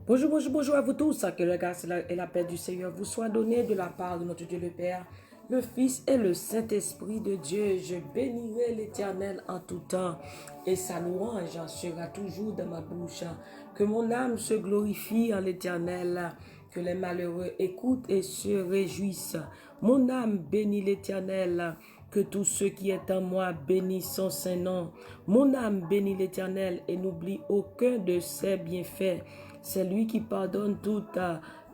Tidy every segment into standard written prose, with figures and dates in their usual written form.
Bonjour, bonjour, bonjour à vous tous. Que la grâce et la paix du Seigneur vous soient données de la part de notre Dieu le Père, le Fils et le Saint-Esprit de Dieu. Je bénirai l'Éternel en tout temps et sa louange sera toujours dans ma bouche. Que mon âme se glorifie en l'Éternel, que les malheureux écoutent et se réjouissent. Mon âme bénit l'Éternel. Que tous ceux qui est en moi bénissent son saint nom. Mon âme bénit l'Éternel et n'oublie aucun de ses bienfaits. C'est lui qui pardonne toutes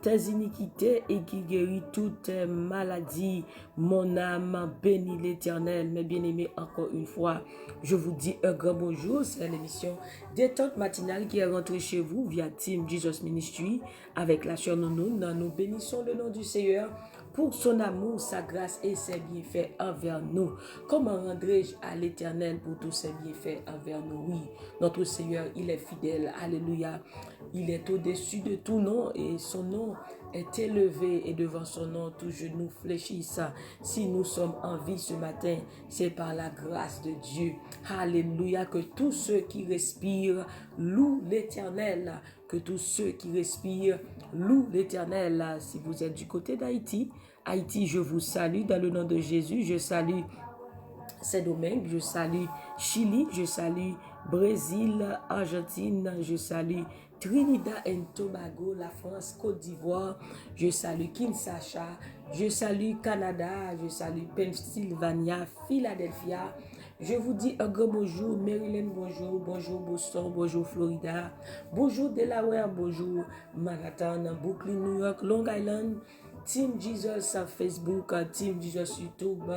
tes iniquités et qui guérit toutes tes maladies. Mon âme bénit l'Éternel. Mes bien-aimés, encore une fois, je vous dis un grand bonjour. C'est l'émission Détente matinale qui est rentrée chez vous via Team Jesus Ministry avec la sœur Nounou. Nous bénissons le nom du Seigneur pour son amour, sa grâce et ses bienfaits envers nous. Comment rendrai-je à l'Éternel pour tous ses bienfaits envers nous? Oui, notre Seigneur, il est fidèle. Alléluia. Il est au-dessus de tout nom et son nom est élevé et devant son nom, tout genou fléchissent. Si nous sommes en vie ce matin, c'est par la grâce de Dieu. Alléluia. Que tous ceux qui respirent louent l'Éternel. Que tous ceux qui respirent louent l'Éternel. Si vous êtes du côté d'Haïti, Haïti, je vous salue dans le nom de Jésus. Je salue Saint-Domingue, je salue Chili, je salue Brésil, Argentine, je salue Trinidad et Tobago, la France, Côte d'Ivoire, je salue Kinshasa, je salue Canada, je salue Pennsylvania, Philadelphia. Je vous dis un grand bonjour, Maryland, bonjour, bonjour Boston, bonjour Florida, bonjour Delaware, bonjour Manhattan, Brooklyn, New York, Long Island, Team Jesus Facebook, Team Jesus YouTube,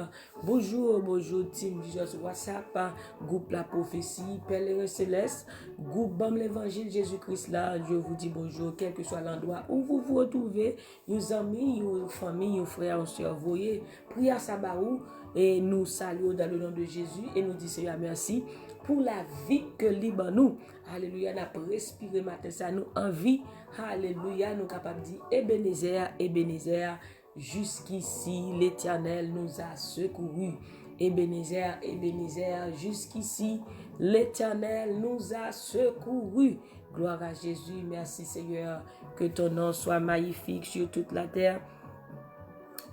bonjour, bonjour Team Jesus WhatsApp, groupe La Prophétie, Pèlerin Céleste, groupe Bam l'Évangile Jésus-Christ là, je vous dis bonjour, quel que soit l'endroit où vous vous retrouvez, nos amis, nos familles, nos frères, nos soeurs, voyez, prière Sabarou, et nous saluons dans le nom de Jésus et nous disons Seigneur merci pour la vie que libre nous. Alléluia, nous avons respiré matin, ça nous envie. Alléluia, nous sommes capables de dire Ebenezer, Ebenezer, jusqu'ici l'Éternel nous a secourus. Ebenezer, Ebenezer, jusqu'ici l'Éternel nous a secourus. Gloire à Jésus, merci Seigneur, que ton nom soit magnifique sur toute la terre.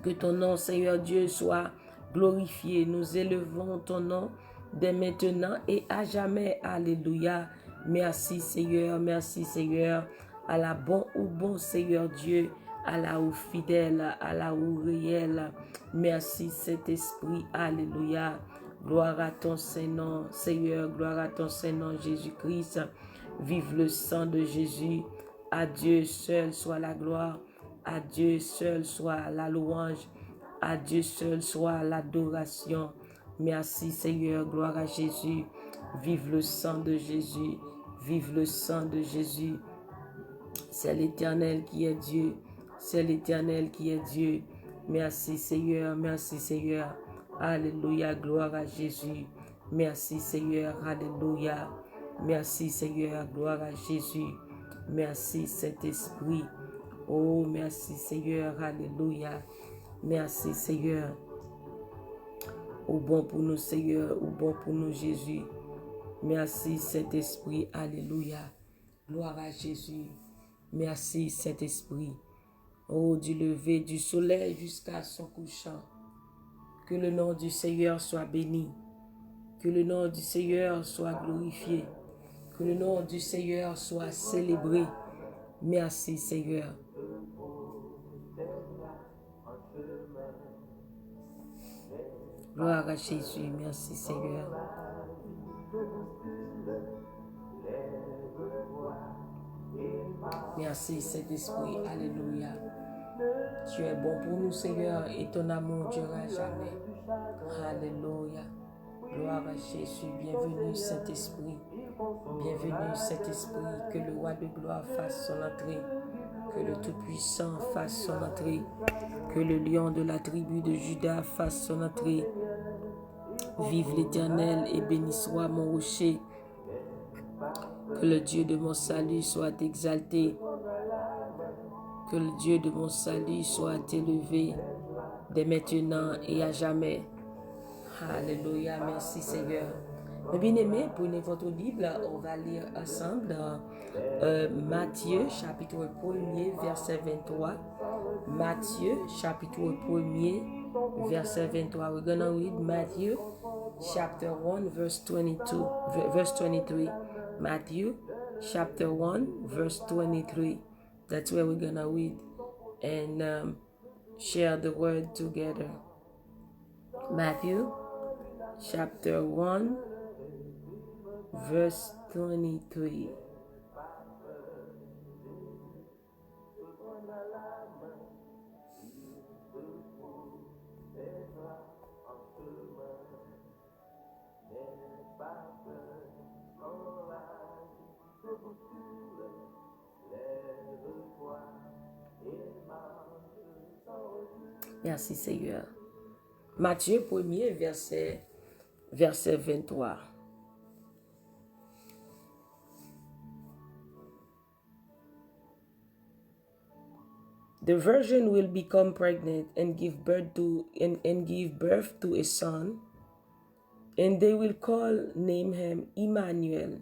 Que ton nom, Seigneur Dieu, soit glorifié. Nous élevons ton nom dès maintenant et à jamais. Alléluia. Merci Seigneur, merci Seigneur. À la bon Seigneur Dieu, à la ou fidèle, à la ou réel. Merci Saint-Esprit. Alléluia. Gloire à ton Saint-Nom, Seigneur. Gloire à ton Saint-Nom, Jésus-Christ. Vive le sang de Jésus. À Dieu seul soit la gloire. À Dieu seul soit la louange. À Dieu seul soit l'adoration. Merci Seigneur, gloire à Jésus. Vive le sang de Jésus. Vive le sang de Jésus. C'est l'Éternel qui est Dieu. C'est l'Éternel qui est Dieu. Merci Seigneur, merci Seigneur. Alléluia, gloire à Jésus. Merci Seigneur, alléluia. Merci Seigneur, gloire à Jésus. Merci Saint-Esprit. Oh, merci Seigneur, alléluia. Merci Seigneur. Au bon pour nous Seigneur, au bon pour nous Jésus. Merci Saint-Esprit, alléluia. Gloire à Jésus. Merci Saint-Esprit. Oh, du lever du soleil jusqu'à son couchant. Que le nom du Seigneur soit béni. Que le nom du Seigneur soit glorifié. Que le nom du Seigneur soit célébré. Merci Seigneur. Gloire à Jésus. Merci Seigneur. Merci Saint-Esprit. Alléluia. Tu es bon pour nous Seigneur et ton amour durera jamais. Alléluia. Gloire à Jésus. Bienvenue Saint-Esprit. Bienvenue Saint-Esprit. Que le roi de gloire fasse son entrée. Que le Tout-Puissant fasse son entrée. Que le lion de la tribu de Juda fasse son entrée. Vive l'Éternel et béni soit mon rocher. Que le Dieu de mon salut soit exalté. Que le Dieu de mon salut soit élevé dès maintenant et à jamais. Alléluia, merci Seigneur. Mes bien-aimés, prenez votre Bible, on va lire ensemble dans Matthieu, chapitre 1er, verset 23. Matthieu, chapitre 1er, verset 23. We're going to read Matthew, chapter 1, verse 22, verse 23. Matthew, chapter 1, verse 23. That's where we're going to read and share the word together. Matthew, chapter 1, verse 23. Merci Seigneur. Matthieu 1er, verset 23. The virgin will become pregnant and give birth to a son, and they will name him Emmanuel,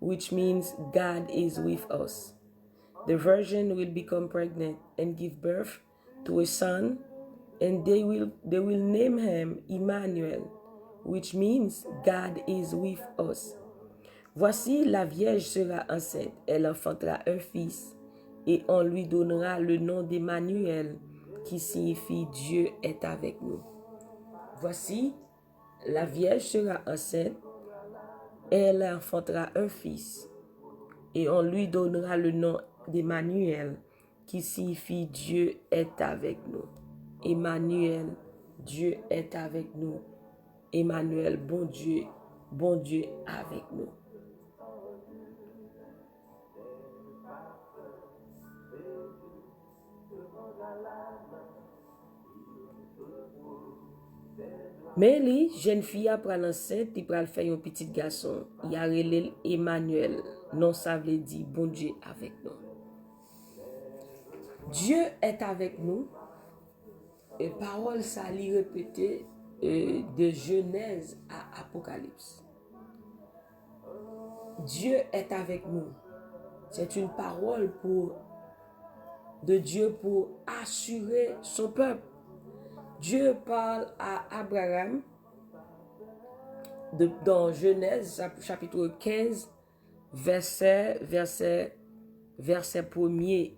which means God is with us. The virgin will become pregnant and give birth to a son, and they will name him Emmanuel, which means God is with us. Voici, la Vierge sera enceinte, elle enfantera un fils, et on lui donnera le nom d'Emmanuel, qui signifie Dieu est avec nous. Voici, la Vierge sera enceinte, elle enfantera un fils, et on lui donnera le nom d'Emmanuel, qui signifie Dieu est avec nous. Emmanuel, Dieu est avec nous. Emmanuel, bon Dieu avec nous. Mais les jeune fille après l'enceinte, il pral faire un petit garçon. Il a relé Emmanuel. Non, ça veut dire bon Dieu avec nous. Dieu est avec nous. Et parole ça lui répété de Genèse à Apocalypse. Dieu est avec nous. C'est une parole de Dieu pour assurer son peuple. Dieu parle à Abraham dans Genèse chapitre 15, verset 1er.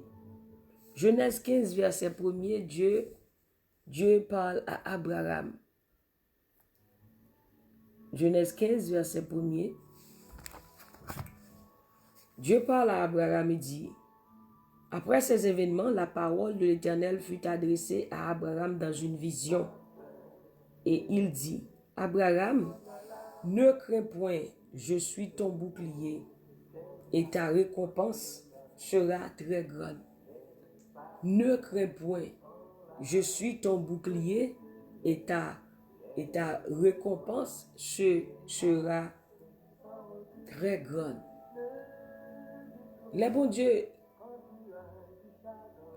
Genèse 15, verset 1er, Dieu parle à Abraham. Genèse 15, verset 1er. Dieu parle à Abraham et dit: après ces événements, la parole de l'Éternel fut adressée à Abraham dans une vision. Et il dit: Abraham, ne crains point, je suis ton bouclier, et ta récompense sera très grande. Ne crains point, je suis ton bouclier, et ta récompense sera très grande. Le bon Dieu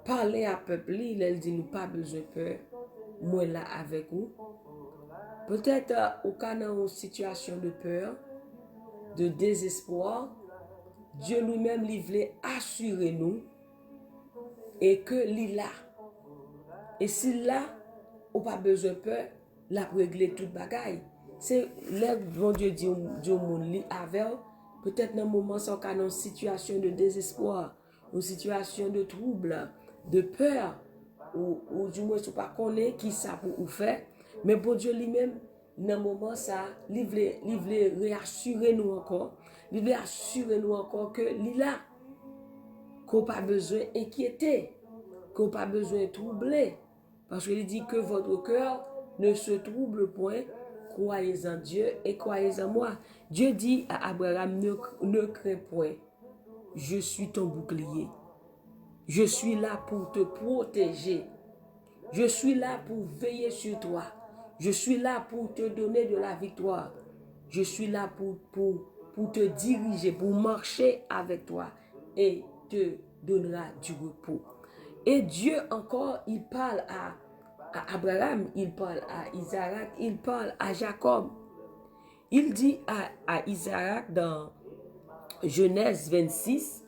parler à peuple, il dit nous pas besoin de peur, moi là avec vous. Peut-être au cas d'une situation de peur, de désespoir, Dieu lui-même voulait assurer nous et que l'il là. Et s'il là, on pas besoin de peur, la régler toute bagaille. C'est là bon Dieu dit au monde li avec peut-être dans un moment sans cas une situation de désespoir, une situation de trouble, de peur, ou du moins, tu ne pas connaître qui ça pour vous faire, mais bon Dieu lui-même, dans un moment, ça, il voulait réassurer nous encore, il voulait assurer nous encore que l'il a, qu'on n'a pas besoin d'inquiéter, qu'on n'a pas besoin de troubler, parce qu'il dit que votre cœur ne se trouble point, croyez en Dieu et croyez en moi. Dieu dit à Abraham, ne crains point, je suis ton bouclier. Je suis là pour te protéger. Je suis là pour veiller sur toi. Je suis là pour te donner de la victoire. Je suis là pour te diriger, pour marcher avec toi et te donnera du repos. Et Dieu encore, il parle à Abraham, il parle à Isaac, il parle à Jacob. Il dit à Isaac dans Genèse 26,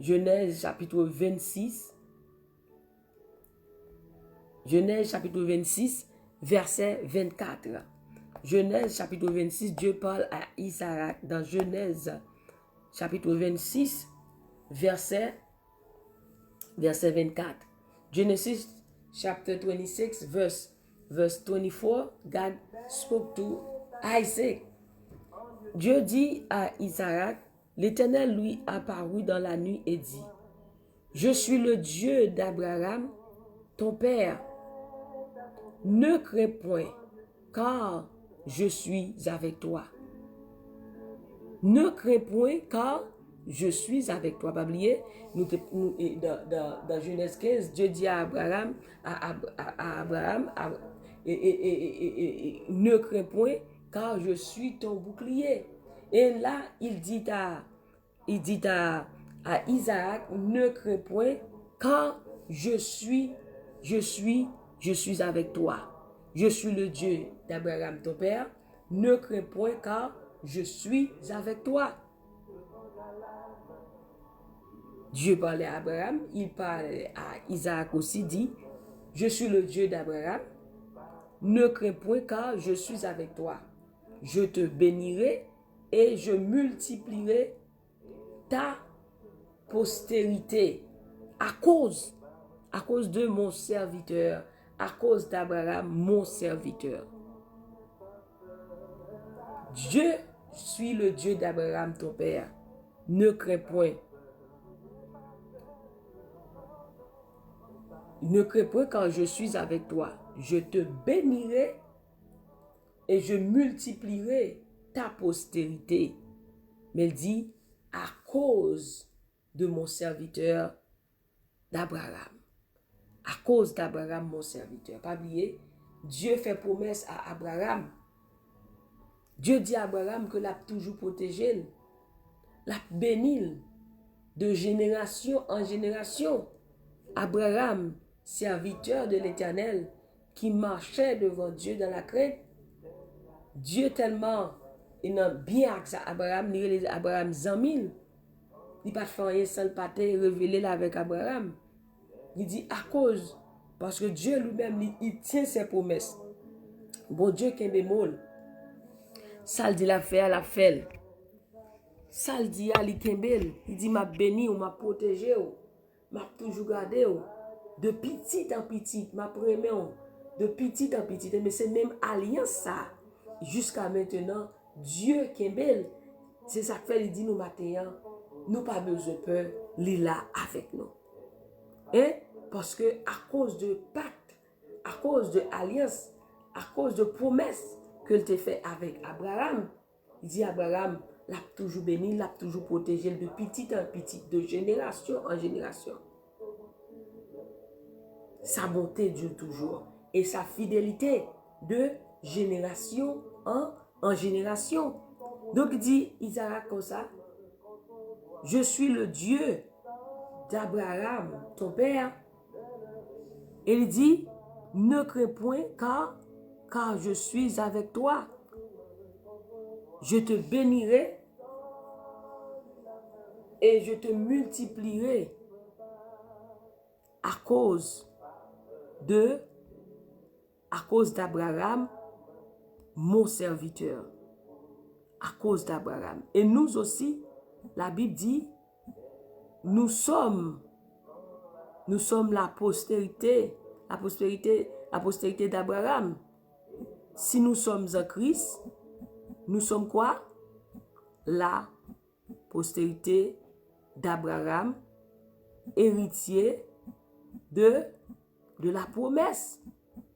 Genèse chapitre 26, Genèse chapitre 26, verset 24. Genèse chapitre 26, Dieu parle à Isaac dans Genèse chapitre 26, verset 24. Genesis chapter 26, verse 24, God spoke to Isaac. Dieu dit à Isaac, l'Éternel lui apparut dans la nuit et dit, je suis le Dieu d'Abraham, ton père. Ne crains point, car je suis avec toi. Ne crains point, car je suis avec toi. Pas oublier, dans Genèse 15, Dieu dit à Abraham, ne crains point, car je suis ton bouclier. Et là, il dit à Isaac, ne crains point, car je suis avec toi. Je suis le Dieu d'Abraham, ton père. Ne crains point, car je suis avec toi. Dieu parlait à Abraham, il parlait à Isaac aussi, dit, je suis le Dieu d'Abraham. Ne crains point, car je suis avec toi. Je te bénirai et je multiplierai ta postérité à cause de mon serviteur, à cause d'Abraham, mon serviteur. Je suis le Dieu d'Abraham, ton père. Ne crains point. Ne crains point, car je suis avec toi. Je te bénirai et je multiplierai ta postérité. Mais il dit, à cause de mon serviteur d'Abraham. À cause d'Abraham, mon serviteur. Pas oublier, Dieu fait promesse à Abraham. Dieu dit à Abraham que l'a toujours protégé, l'a béni de génération en génération. Abraham, serviteur de l'Éternel, qui marchait devant Dieu dans la crainte. Dieu tellement, il a bien accès à Abraham, il a Abraham 100 000. Il n'a pas fait rien sans le pâté révélé là avec Abraham. Il dit à cause, parce que Dieu lui-même, il tient ses promesses. Bon Dieu qui est bémol. Ça le dit la fait. Ça le dit à l'ikembel. Il dit m'a béni ou m'a protégé ou m'a toujours gardé ou. De petit en petit, m'a prémé ou. De petit en petit. Mais c'est même alliance ça. Jusqu'à maintenant, Dieu qui est belle. C'est ça que fait, il dit nous matin, nous pas besoin de peur, il est là avec nous. Hein? Parce que à cause de pacte, à cause de alliance, à cause de promesse que il t'a fait avec Abraham, il dit Abraham l'a toujours béni, l'a toujours protégé de petit en petit, de génération en génération. Sa bonté dure toujours et sa fidélité de génération en génération. Donc il dit Isaac comme ça, je suis le Dieu d'Abraham, ton père. Et il dit, ne crains point car je suis avec toi. Je te bénirai et je te multiplierai à cause d'Abraham, mon serviteur. À cause d'Abraham. Et nous aussi, la Bible dit, nous sommes la postérité d'Abraham. Si nous sommes en Christ, nous sommes quoi? La postérité d'Abraham, héritier de la promesse.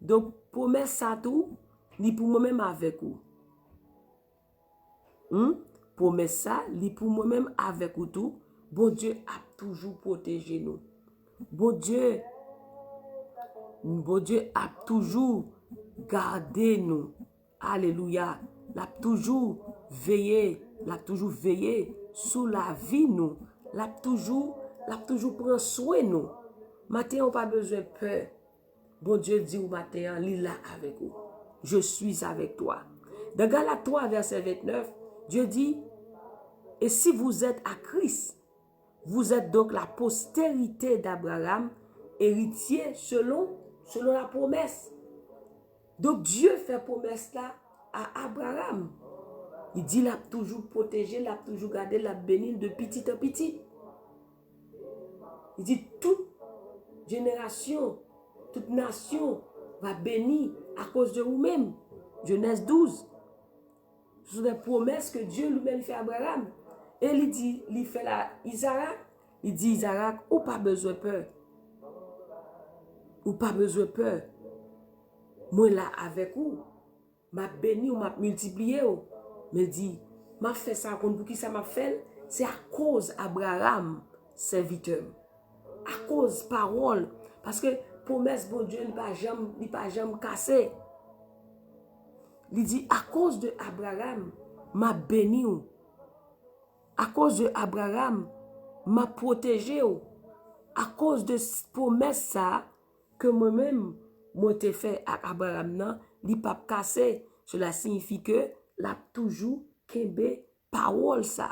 Donc, promesse ça tout, ni pour moi-même avec vous. Promesse ça, li pour moi-même avec vous tout. Bon Dieu a toujours protégé nous. Bon Dieu a toujours gardé nous. Alléluia. L'a toujours veillé sous la vie nous. L'a toujours prend soin nous. Matin, on pas besoin de peur. Bon Dieu dit au matin, il est là avec vous. Je suis avec toi. Dans Galates 3, verset 29, Dieu dit, et si vous êtes à Christ, vous êtes donc la postérité d'Abraham, héritier selon la promesse. Donc Dieu fait promesse là à Abraham. Il dit, il a toujours protégé, il a toujours gardé, il a béni de petit en petit. Il dit, toute génération, toute nation va bénir à cause de vous-même. Genèse 12. Ce sont des promesses que Dieu lui-même fait à Abraham. Et il dit, il fait là Isaac. Il dit, Isaac, ou pas besoin de peur. Ou pas besoin de peur. Moi là avec vous, m'a béni ou m'a multiplié. Mais il dit, m'a fait ça pour qui ça m'a fait? C'est à cause Abraham, serviteur. À cause parole. Parce que promesse bon Dieu, il pas jamais cassé. Il dit, à cause de Abraham, m'a béni. À cause de Abraham, m'a protégé. À cause de promesse ça, que moi-même, moi t'ai fait à Abraham, non, il pas cassé. Cela signifie que l'a toujours kembe parole ça.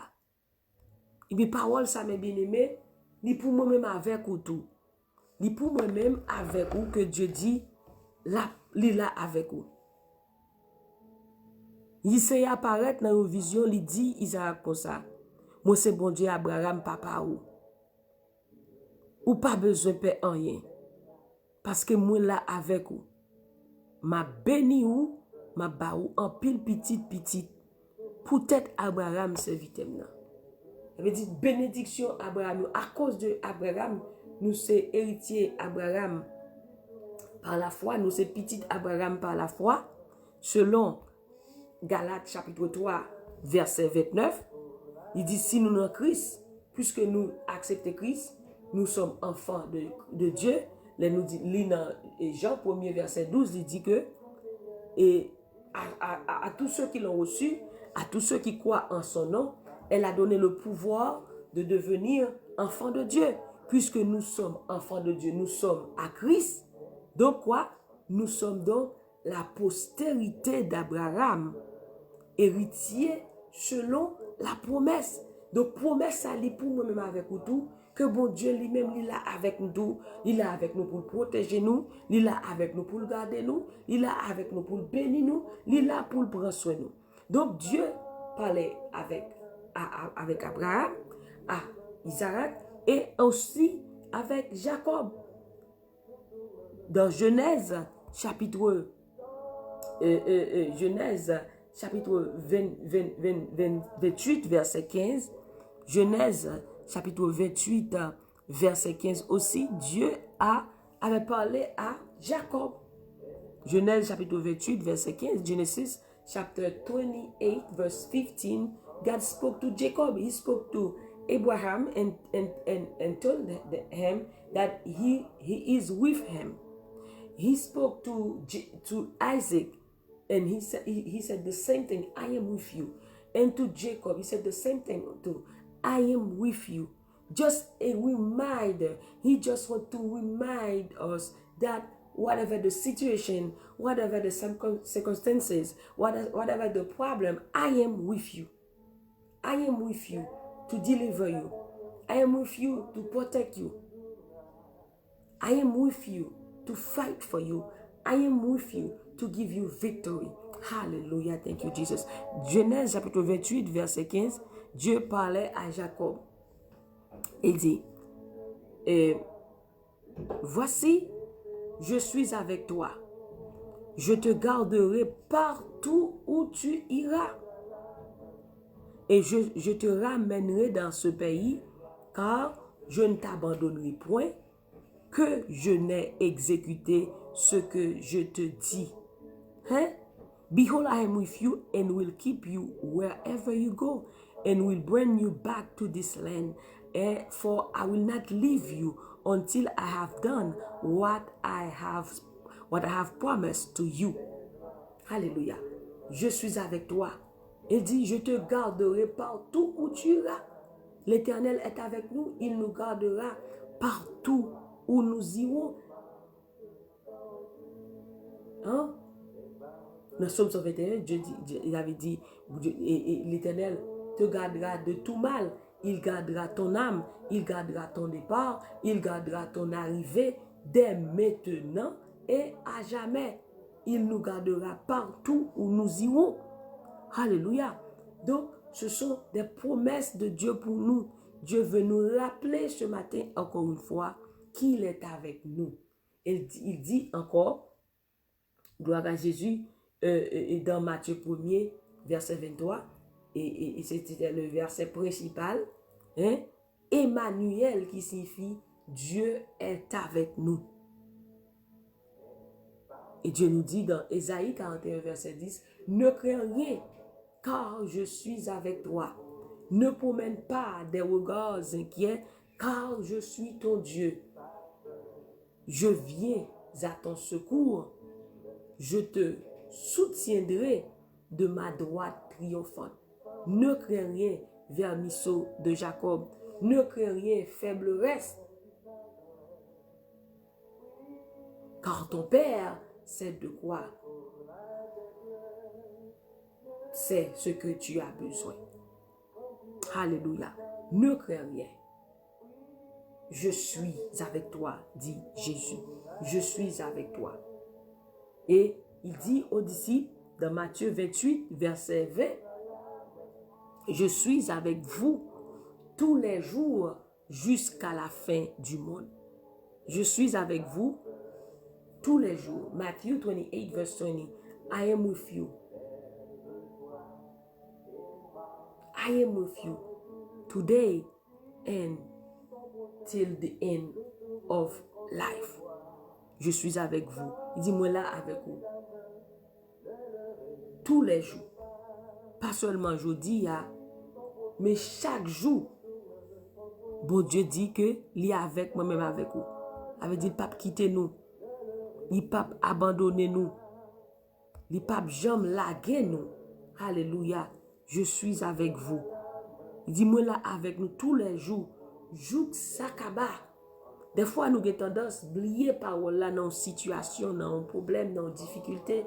Et puis parole ça, mes bien-aimés, il pour moi-même avec ou tout. Il pour moi-même avec vous que Dieu dit, là, il là avec vous. Il s'est apparaître dans une vision, il dit Isaac comme ça. Moi c'est bon Dieu Abraham papa ou pas besoin de faire rien. Parce que moi là avec vous. Ma béni ou ma ba ou en pile petite. Peut-être Abraham serviteur là. Ça veut dire bénédiction Abraham. À cause de Abraham, nous sommes héritiers Abraham par la foi, nous sommes petits Abraham par la foi, selon Galates chapitre 3, verset 29, il dit si nous sommes Christ, puisque nous acceptons Christ, nous sommes enfants de Dieu. Là, nous dit, Jean 1er verset 12, il dit que et à tous ceux qui l'ont reçu, à tous ceux qui croient en son nom, elle a donné le pouvoir de devenir enfants de Dieu. Puisque nous sommes enfants de Dieu, nous sommes à Christ. Donc quoi? Nous sommes donc la postérité d'Abraham, héritier selon la promesse. Donc promesse ça lit pour moi-même avec vous tout, que bon Dieu lui-même il là avec nous tout, il là avec nous pour protéger nous, il là avec nous pour garder nous, il là avec nous pour bénir nous, il là pour prendre soin de nous. Donc Dieu parlait avec Abraham, à Isaac et aussi avec Jacob. Dans Genèse chapitre chapitre 28 verset 15, Genèse chapitre 28 verset 15 aussi, Dieu avait parlé à Jacob. Genèse chapitre 28 verset 15, Genesis chapter 28 verse 15, God spoke to Jacob, he spoke to Abraham and told him that he is with him. He spoke to Isaac and he said the same thing, I am with you. And to Jacob, he said the same thing too, I am with you. Just a reminder, he just want to remind us that whatever the situation, whatever the circumstances, whatever the problem, I am with you. I am with you to deliver you. I am with you to protect you. I am with you to fight for you. I am with you to give you victory. Hallelujah. Thank you, Jesus. Genèse chapitre 28, verset 15. Dieu parlait à Jacob. Il dit, voici, je suis avec toi. Je te garderai partout où tu iras. Et je te ramènerai dans ce pays, car je ne t'abandonnerai point, que je n'ai exécuté ce que je te dis. Hein? Behold, I am with you and will keep you wherever you go, and will bring you back to this land. For I will not leave you until I have done what I have promised to you. Alléluia. Je suis avec toi. Il dit, je te garderai partout où tu iras. L'Éternel est avec nous, il nous gardera partout où nous irons. Hein? Dans Somme 121, il avait dit, et l'Éternel te gardera de tout mal. Il gardera ton âme, il gardera ton départ, il gardera ton arrivée dès maintenant et à jamais. Il nous gardera partout où nous irons. Alléluia. Donc, ce sont des promesses de Dieu pour nous. Dieu veut nous rappeler ce matin, encore une fois, qu'il est avec nous. Il dit encore, gloire à Jésus, dans Matthieu 1er, verset 23, et c'était le verset principal, hein? Emmanuel, qui signifie Dieu est avec nous. Et Dieu nous dit dans Ésaïe 41, verset 10, ne crains rien, car je suis avec toi. Ne promène pas des regards inquiets, car je suis ton Dieu. Je viens à ton secours. Je te soutiendrai de ma droite triomphante. Ne crains rien, vermisseau de Jacob. Ne crains rien, faible reste. Car ton Père sait de quoi c'est ce que tu as besoin. Alléluia. Ne crains rien. Je suis avec toi, dit Jésus. Je suis avec toi. Et il dit aux disciples, dans Matthieu 28, verset 20, je suis avec vous tous les jours jusqu'à la fin du monde. Je suis avec vous tous les jours. Matthew 28, verse 20. I am with you. I am with you today and till the end of life. Je suis avec vous. Il dit, moi là avec vous. Tous les jours. Pas seulement aujourd'hui, mais chaque jour. Bon Dieu dit que il est avec moi-même avec vous. Il veut dire, il ne peut pas quitter nous. Il ne peut pas abandonner nous. Il ne peut pas jamais laguer nous. Alléluia. Je suis avec vous. Il dit, moi là avec nous tous les jours. Jouk sakaba. Des fois, nous avons tendance à oublier parole là dans une situation, dans un problème, dans une difficulté.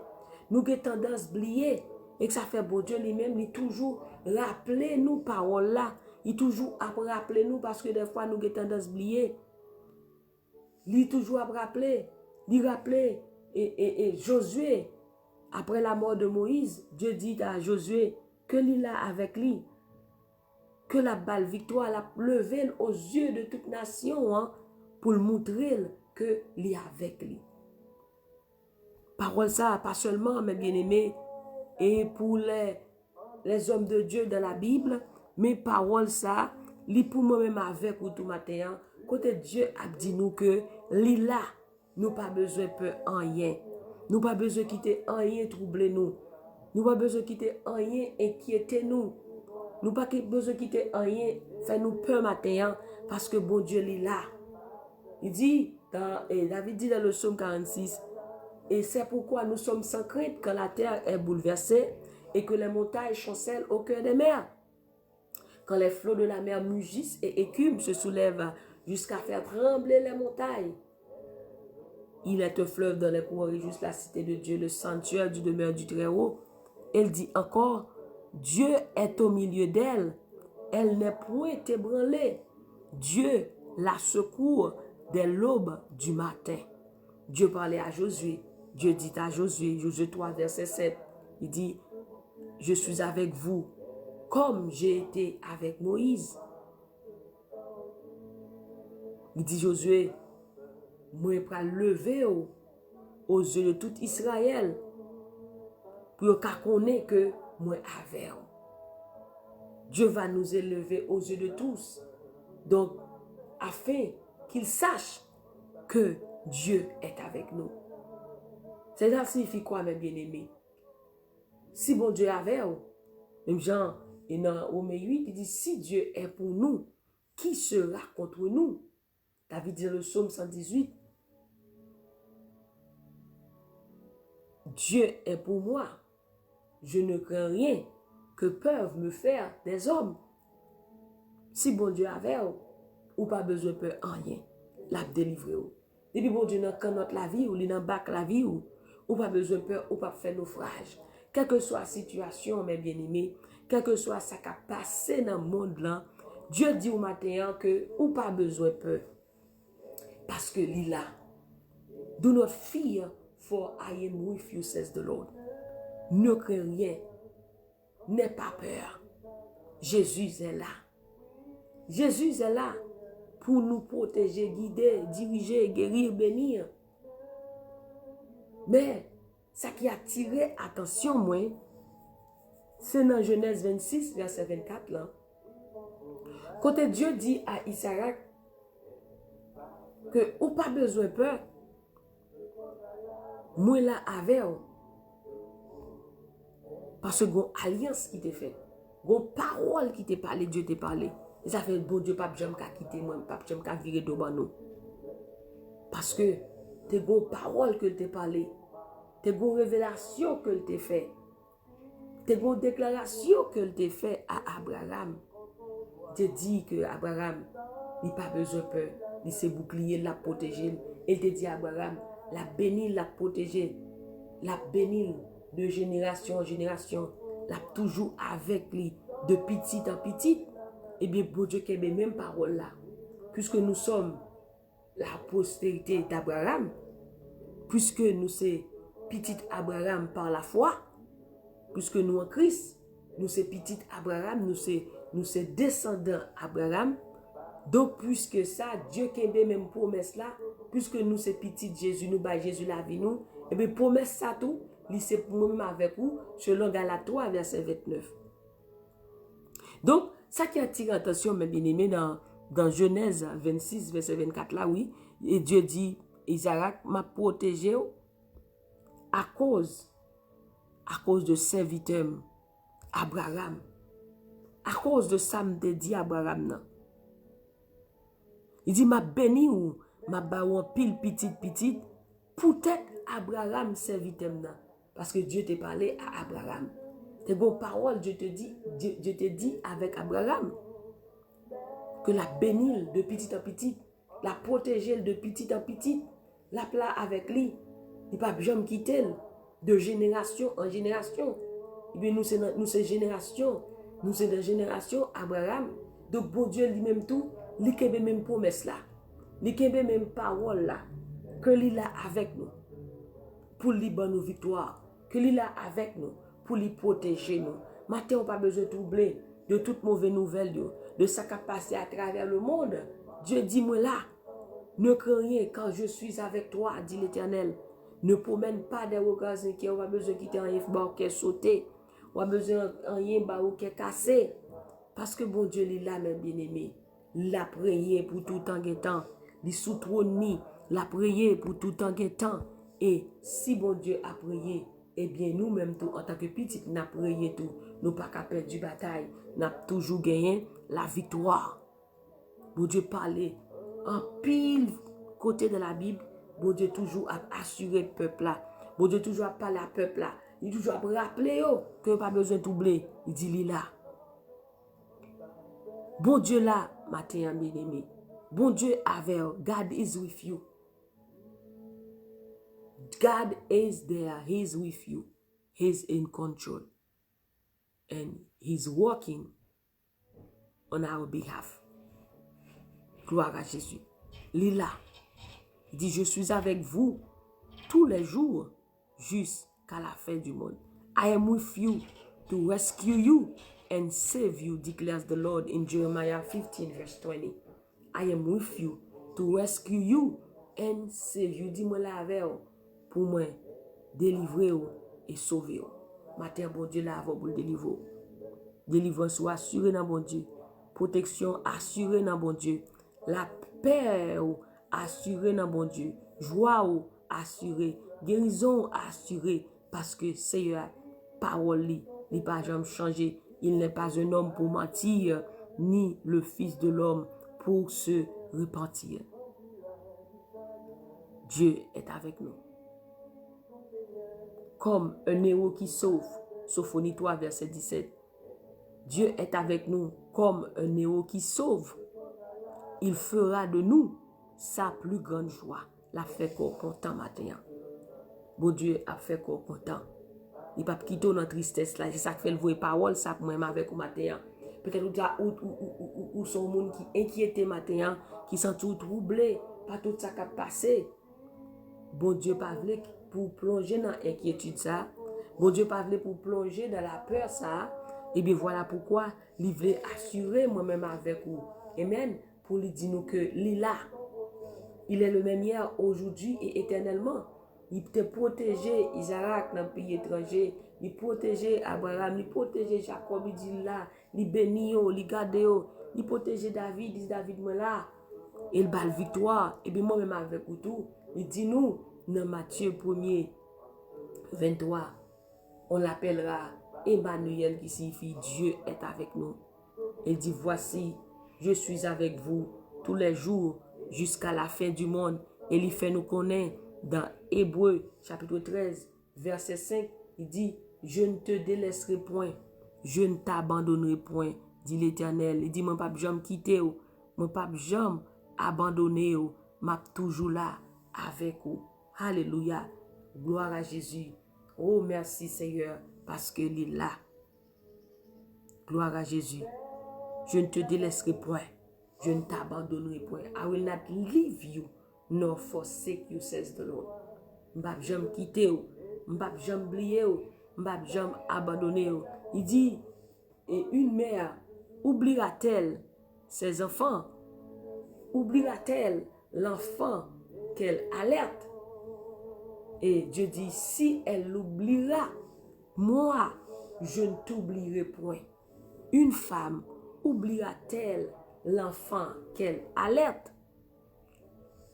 Nous avons tendance à oublier. Et que ça fait bon Dieu lui-même, il toujours rappeler nous parole là. Il toujours rappeler nous parce que des fois, nous avons tendance à oublier. Il toujours rappeler. Il rappeler. Et Josué, après la mort de Moïse, Dieu dit à Josué que l'il a avec lui. Que la balle victoire l'a levé aux yeux de toute nation, hein, pour le montrer que l'il est avec lui. Parole ça, pas seulement, mes bien-aimés, et pour les hommes de Dieu dans la Bible, mais parole ça, li pour moi-même avec vous tout matin, côté Dieu a dit nous que li là, nous pas besoin de peur en rien. Nous pas besoin de quitter rien troubler nous. Nous pas besoin de quitter rien inquiéter nous. Nous pas besoin de quitter rien faire nous peur matin parce que bon Dieu est là. Il dit, David dit dans le psaume 46, et c'est pourquoi nous sommes sans crainte quand la terre est bouleversée et que les montagnes chancellent au cœur des mers. Quand les flots de la mer mugissent et écument se soulèvent jusqu'à faire trembler les montagnes. Il est un fleuve dans les cours juste la cité de Dieu, le sanctuaire du demeure du Très-Haut. Elle dit encore, Dieu est au milieu d'elle. Elle n'est point ébranlée. Dieu la secourt dès l'aube du matin. Dieu parlait à Josué. Dieu dit à Josué, Josué 3, verset 7, il dit, je suis avec vous comme j'ai été avec Moïse. Il dit Josué, moi je vais lever aux yeux de tout Israël pour qu'on connaisse que moi avec vous. Dieu va nous élever aux yeux de tous. Donc, afin qu'ils sachent que Dieu est avec nous. Ça signifie quoi, mes bien-aimés? Si bon Dieu est avec vous, même Jean, et dans Romains 8, il dit, si Dieu est pour nous, qui sera contre nous? David dit dans le psaume 118, Dieu est pour moi. Je ne crains rien que peuvent me faire des hommes. Si bon Dieu est avec vous, ou pas besoin de peur en rien, l'a délivré. Depuis bon Dieu n'a qu'un autre la vie, ou il n'a pas la vie, ou ou pas besoin de peur, ou pas faire naufrage. Quelle que soit la situation, mes bien-aimés, quel que soit ce qui a passé dans le monde là, Dieu dit au matin que ou pas besoin de peur. Parce que il là. Do not fear, for I am with you, says the Lord. Ne crains rien. N'aie pas peur. Jésus est là. Jésus est là pour nous protéger, guider, diriger, guérir, bénir. Mais, ça qui a attiré attention, moi, c'est dans Genèse 26, verset 24, là. Quand Dieu dit à Isaac que ou pas besoin de peur, moi là avec vous. Parce que une alliance qui t'est faite, une parole qui t'est parlé, Dieu t'est parlé. Et ça fait bon Dieu, pas jamais qu'à quitter moi, pas jamais qu'à virer devant nous. Parce que t'es une parole que t'es parlé, t'es une révélation que t'es fait, t'es une déclaration que t'es fait à Abraham. Te dit que Abraham n'a pas besoin de peur, il s'est bouclier, l'a protégé. Il te dit à Abraham, la béni, la protéger, la béni de génération en génération, la toujours avec lui, de petit en petit. Et bien, bon Dieu, qui a même parole là, puisque nous sommes la postérité d'Abraham, puisque nous sommes petit Abraham par la foi, puisque nous en Christ, nous sommes petit Abraham, nous sommes descendants Abraham. Donc, puisque ça, Dieu qui a même promesse là, puisque nous sommes petit Jésus, nous bat Jésus la vie nous, et bien promesse ça tout, c'est pour nous avec vous, selon Galates 3, verset 29. Donc, ça qui attire l'attention, mes bien-aimés, dans Genèse 26, verset 24 là, oui, et Dieu dit, Isaac m'a protégé à cause de serviteur Abraham. À cause de ça, me dit Abraham, non. Il dit, m'a béni ou m'a baou pile petite, peut-être Abraham serviteur, non. Parce que Dieu t'a parlé à Abraham. C'est vos paroles, Dieu te dit avec Abraham. Que la bénir de petit en petit, la protéger de petit en petit, la plat avec lui. Il ne peut pas jamais quitter de génération en génération. Et bien nous c'est génération, nous c'est de génération Abraham. Donc bon Dieu lui-même tout, lui qui a même promesse là, lui qui a même parole là, que lui là avec nous, pour lui donner nos victoires, que lui là avec nous, pour lui protéger nous. Matin, on n'a pas besoin de troubler de toutes mauvaises nouvelles, de ce qui a passé à travers le monde. Dieu dit, moi là, ne crains rien quand je suis avec toi, dit l'Éternel. Ne promène pas des regards inquiets, on n'a pas besoin de quitter un bar qui est sauté, on n'a besoin de bar qui est cassé. Parce que bon Dieu, il est là, mes bien-aimés. Il a prié pour tout temps et temps. Il sous trône, il a prié pour tout temps et temps. Et si bon Dieu a prié, eh bien nous-mêmes, en tant que petits, nous avons prié tout. Nous n'avons pas perdre du bataille. Nous avons toujours gagné la victoire. Bon Dieu parlait en pile côté de la Bible. Bon Dieu toujours a assuré le peuple là. Bon Dieu toujours a parlé au peuple là. Il toujours a rappelé que pas besoin d'oublier. Il dit il là. Bon Dieu là, matin bien-aimé. Bon Dieu avec God is with you. God is there. He is with you. He is in control. And He's working on our behalf. Gloire à Jésus. Lila, il dit, je suis avec vous tous les jours jusqu'à la fin du monde. I am with you to rescue you and save you, declares the Lord in Jeremiah 15, verse 20. I am with you to rescue you and save you. Dis-moi là avec pour moi délivrer et sauver. Matin, bon Dieu là avant pour le délivrer. Délivrance soit assurée dans bon Dieu. Protection assurée dans bon Dieu. La paix assurée dans bon Dieu. Joie assurée. Guérison assurée. Parce que Seigneur, parole li, il pas jamais changé. Il n'est pas un homme pour mentir, ni le fils de l'homme pour se repentir. Dieu est avec nous. Comme un héros qui sauve. Sophonie 3, verset 17. Dieu est avec nous comme un héros qui sauve. Il fera de nous sa plus grande joie. La fait content matin. bon Dieu a fait qu'on content. Il pas quitter dans tristesse là, c'est ça qui fait le vrai parole ça pour moi avec au matin. Peut-être ou son monde qui inquiété matin, qui sont tout troublé par tout ça qui a passé. Bon Dieu pas voulu pour plonger dans l'inquiétude ça. Bon Dieu pas voulu pour plonger dans la peur ça. Et bien voilà pourquoi il voulait assurer moi-même avec vous. Amen. Pour lui dire nous que il là. Il est le même hier, aujourd'hui et éternellement. Il te protégé Isaac dans le pays étranger. Il protégé Abraham. Il protégé Jacob. Il dit là. Il bénit, il garde. Il protégé David. Il dit David, moi là. Et il bat la victoire. Et bien moi-même avec vous tout. Il dit nous, dans Matthieu 1er, 23, on l'appellera Emmanuel qui signifie Dieu est avec nous. Il dit voici, je suis avec vous tous les jours jusqu'à la fin du monde. Et il fait nous connaître dans Hébreux chapitre 13, verset 5, il dit, je ne te délaisserai point, je ne t'abandonnerai point, dit l'Éternel. Il dit, mon pape jamais quitter, mon pape jamais abandonner, m'a toujours là avec vous. Alléluia. Gloire à Jésus. Oh, merci Seigneur, parce que il est là. Gloire à Jésus. Je ne te délaisserai point. Je ne t'abandonnerai point. I will not leave you nor forsake you, says the Lord. M'bap jamais quitter ou, m'bap jamais oublier ou, m'bap jamais abandonner ou. Il dit, et une mère oubliera-t-elle ses enfants? Oubliera-t-elle l'enfant qu'elle alerte? Et Dieu dit, si elle l'oubliera, moi, je ne t'oublierai point. Une femme oubliera-t-elle l'enfant qu'elle alerte?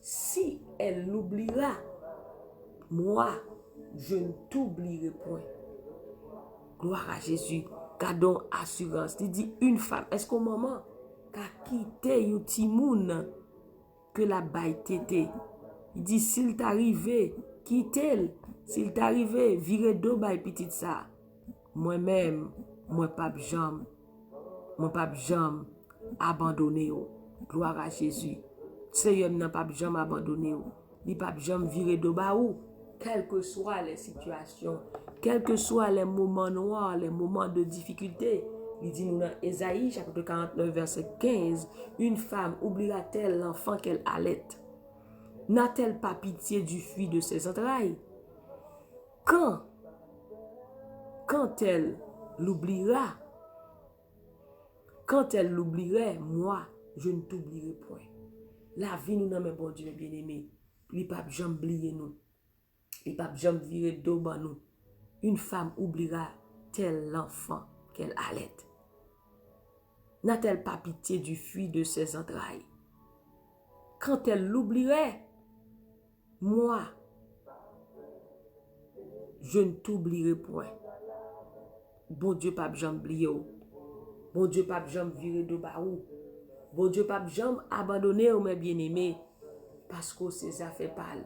Si elle l'oubliera, moi, je ne t'oublierai point. Gloire à Jésus. Gardons assurance. Il dit une femme. Est-ce qu'au moment qu'a quitté yon ti moun que la baille tété? Il dit s'il t'arrive, quitte-le. S'il t'arrive, virez deux baille petite ça. Moi-même, moi pas jambe. Mon pape jamais abandonné. Gloire à Jésus. Seigneur n'a pas jamais abandonné. Il pas jamais viré de bas ou. Quelles que soient les situations, quels que soient les moments noirs, les moments de difficulté. Il dit nous dans Ésaïe chapitre 49 verset 15, une femme oubliera-t-elle l'enfant qu'elle allaite? N'a-t-elle pas pitié du fruit de ses entrailles? Quand elle l'oubliera, quand elle l'oublierait, moi, je ne t'oublierai point. La vie nous n'a mes bon Dieu bien-aimé. Il pas jamais oublier nous. Il pas jamais virer dos ban nous. Une femme oubliera-t-elle l'enfant qu'elle allaite? N'a-t-elle pas pitié du fruit de ses entrailles? Quand elle l'oublierait, moi, je ne t'oublierai point. Bon Dieu pas jamais oublier. Bon Dieu pas jamais virer de bas ou. Bon Dieu pas jamais abandonner ou mes bien-aimés. Parce que c'est ça fait pâle.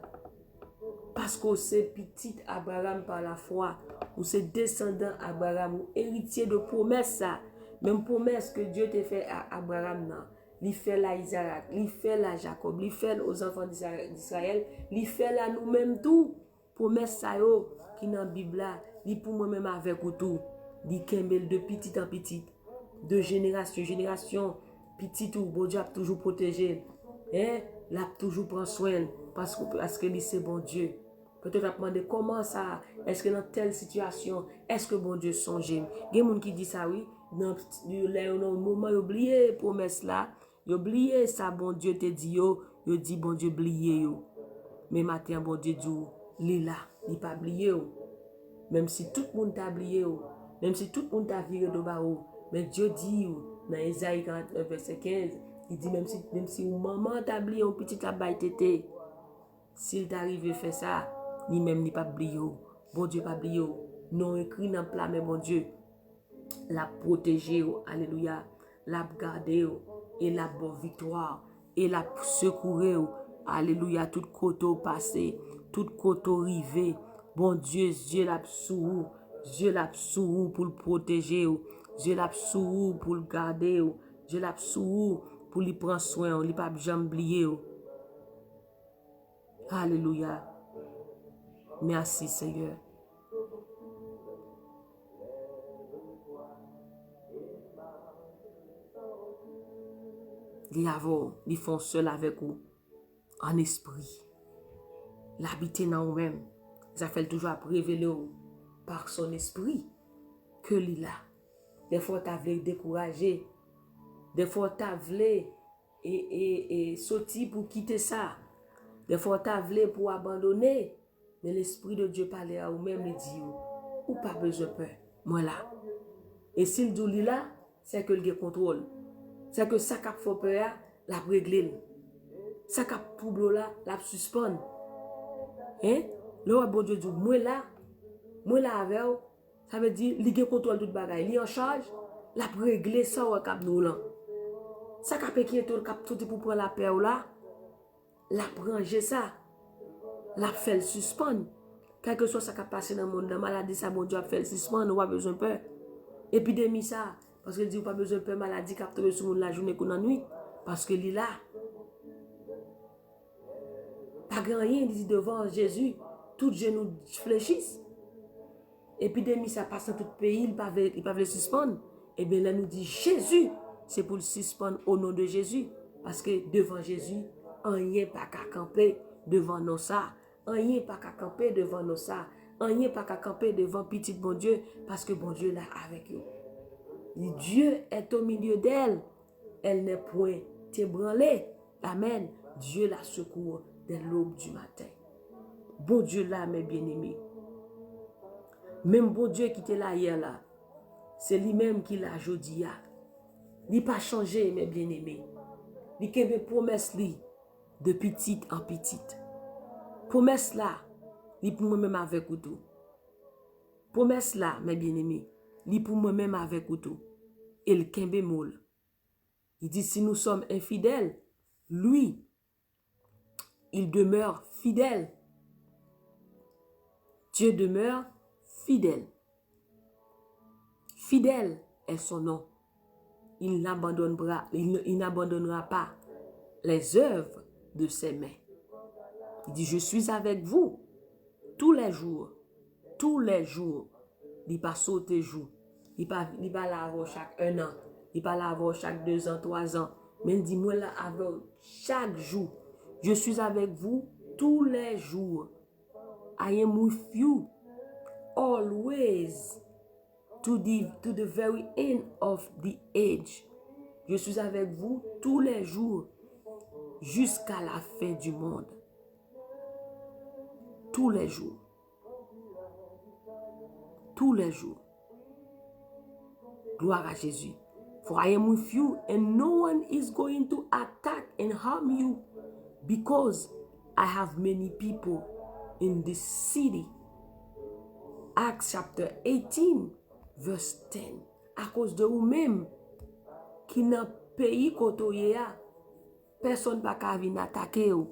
Parce que c'est petit Abraham par la foi. Ou c'est descendant Abraham. Ou héritier de promesse ça. Même promesse que Dieu t'a fait à Abraham. Non. Il fait la Isaac. Il fait la Jacob. Il fait aux enfants d'Israël. Il fait la nous-mêmes tout. Promesse ça yo. Qui dans la Bible là. Il pour moi-même avec ou tout. Il kembel de petit en petit. De génération en génération. Petit ou bon Dieu a toujours protégé. Hein? L'a toujours prend soin. Parce que c'est bon Dieu. Peut-être à demander comment ça. Est-ce que dans telle situation. Est-ce que bon Dieu songe? Il y a des gens qui disent ça oui. Dans le moment oublié promesse là. Oublié ça bon Dieu te dit yo. Yo dit bon Dieu oublié yo. Mais matin bon Dieu dit il là. Il pas oublié yo. Même si tout le monde t'a oublié yo. Même si tout le monde t'a viré de bas yo. Mais Dieu dit dans Ésaïe 49 verset 15, il dit même si maman t'a oublié un petit tabac tété, s'il t'arrive faire ça, ni même ni pas oublié. Bon Dieu pas oublié. Non écrit dans plat mais bon Dieu l'a protégé, alléluia, l'a gardé et la bonne victoire et la secourir, alléluia, tout côté passé, tout côté rivé. Bon Dieu l'a sous, Dieu l'a sous pour le protéger. Dieu l'a sous pour le garder. Dieu l'a sous pour lui prendre soin. Il pas jamais oublier. Alléluia. Merci, Seigneur. Ils font seul avec vous, en esprit. L'habiter dans vous-même. Ça fait toujours révéler par son esprit que l'il a. Des fois, tu as voulu décourager. Des fois, tu as voulu et sortir pour quitter ça. Des fois, tu as voulu pour abandonner. Mais l'Esprit de Dieu parle à vous-même et dit, ou pas besoin de peur. Moi là. Et s'il dit là, c'est que le contrôle. C'est que ça qui fait peur, la régler. Ça qui trouble là, la suspend. Hein? Là, bon Dieu dit, moi là avec vous, ça veut dire, il contrôle tout bagay. Il est en charge, la régler ça ou cap nous là. Ça qui est tout pour prendre la paix là, la ranger ça, la fait le suspendre. Quel que soit ça qui a passé dans le monde, la maladie, ça, bon Dieu a fait le suspendre, on n'a pas besoin de peur. Épidémie ça, parce qu'il dit, pas besoin de peur, maladie qui a trouvé sur la journée qu'on a nuit, parce qu'il est là. Pas grand rien, il dit devant Jésus, tout genoux fléchissent. Épidémie, ça passe dans tout pays, ils ne peuvent le suspendre. Et bien là, nous dit Jésus, c'est pour le suspendre au nom de Jésus. Parce que devant Jésus, rien pas qu'à camper devant nous ça. Rien pas qu'à camper devant nous ça. Rien pas qu'à camper devant petit bon Dieu, parce que bon Dieu là avec eux. Dieu est au milieu d'elle. Elle n'est point ébranlée. Amen. Dieu la secourt dès l'aube du matin. Bon Dieu là, mes bien-aimés. Même bon Dieu qui était là hier là, c'est lui-même qui l'a aujourd'hui. Il n'a pas changé, mes bien-aimés. Il a une promesse de petite en petite. Promesse là, il pour moi-même avec vous tout. Promesse là, mes bien-aimés, il pour moi-même avec vous tout. Et le kembe moule. Il dit si nous sommes infidèles, lui, il demeure fidèle. Dieu demeure fidèle. Fidèle est son nom. Il n'abandonnera pas les œuvres de ses mains. Il dit, je suis avec vous tous les jours. Tous les jours. Il ne pas sauter jour. Il ne pas l'avoir chaque 1 an. Il ne pas l'avoir chaque 2 ans, 3 ans. Mais il dit, moi là, avec chaque jour. Je suis avec vous tous les jours. I am with you always to the very end of the age. Je suis avec vous tous les jours jusqu'à la fin du monde. Tous les jours. Tous les jours. Gloire à Jésus. For I am with you and no one is going to attack and harm you because I have many people in this city. Acts chapter 18 verse 10. À cause de vous-même qui dans le pays côté personne pas ka venir attaquer ou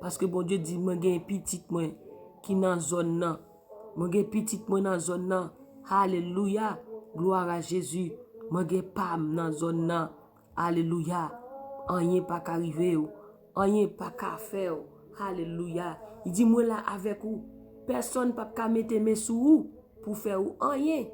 parce que bon Dieu dit moi gen petite moi qui dans zone nan. Moi gen petite moi dans zone nan. Alléluia. Gloire à Jésus. Moi gen pam dans zone nan. Alléluia. Rien pas ka arriver ou. Rien pas ka faire ou. Alléluia. Il dit moi là avec vous. Personne pas ka mettre mes sous ou pour faire ou rien.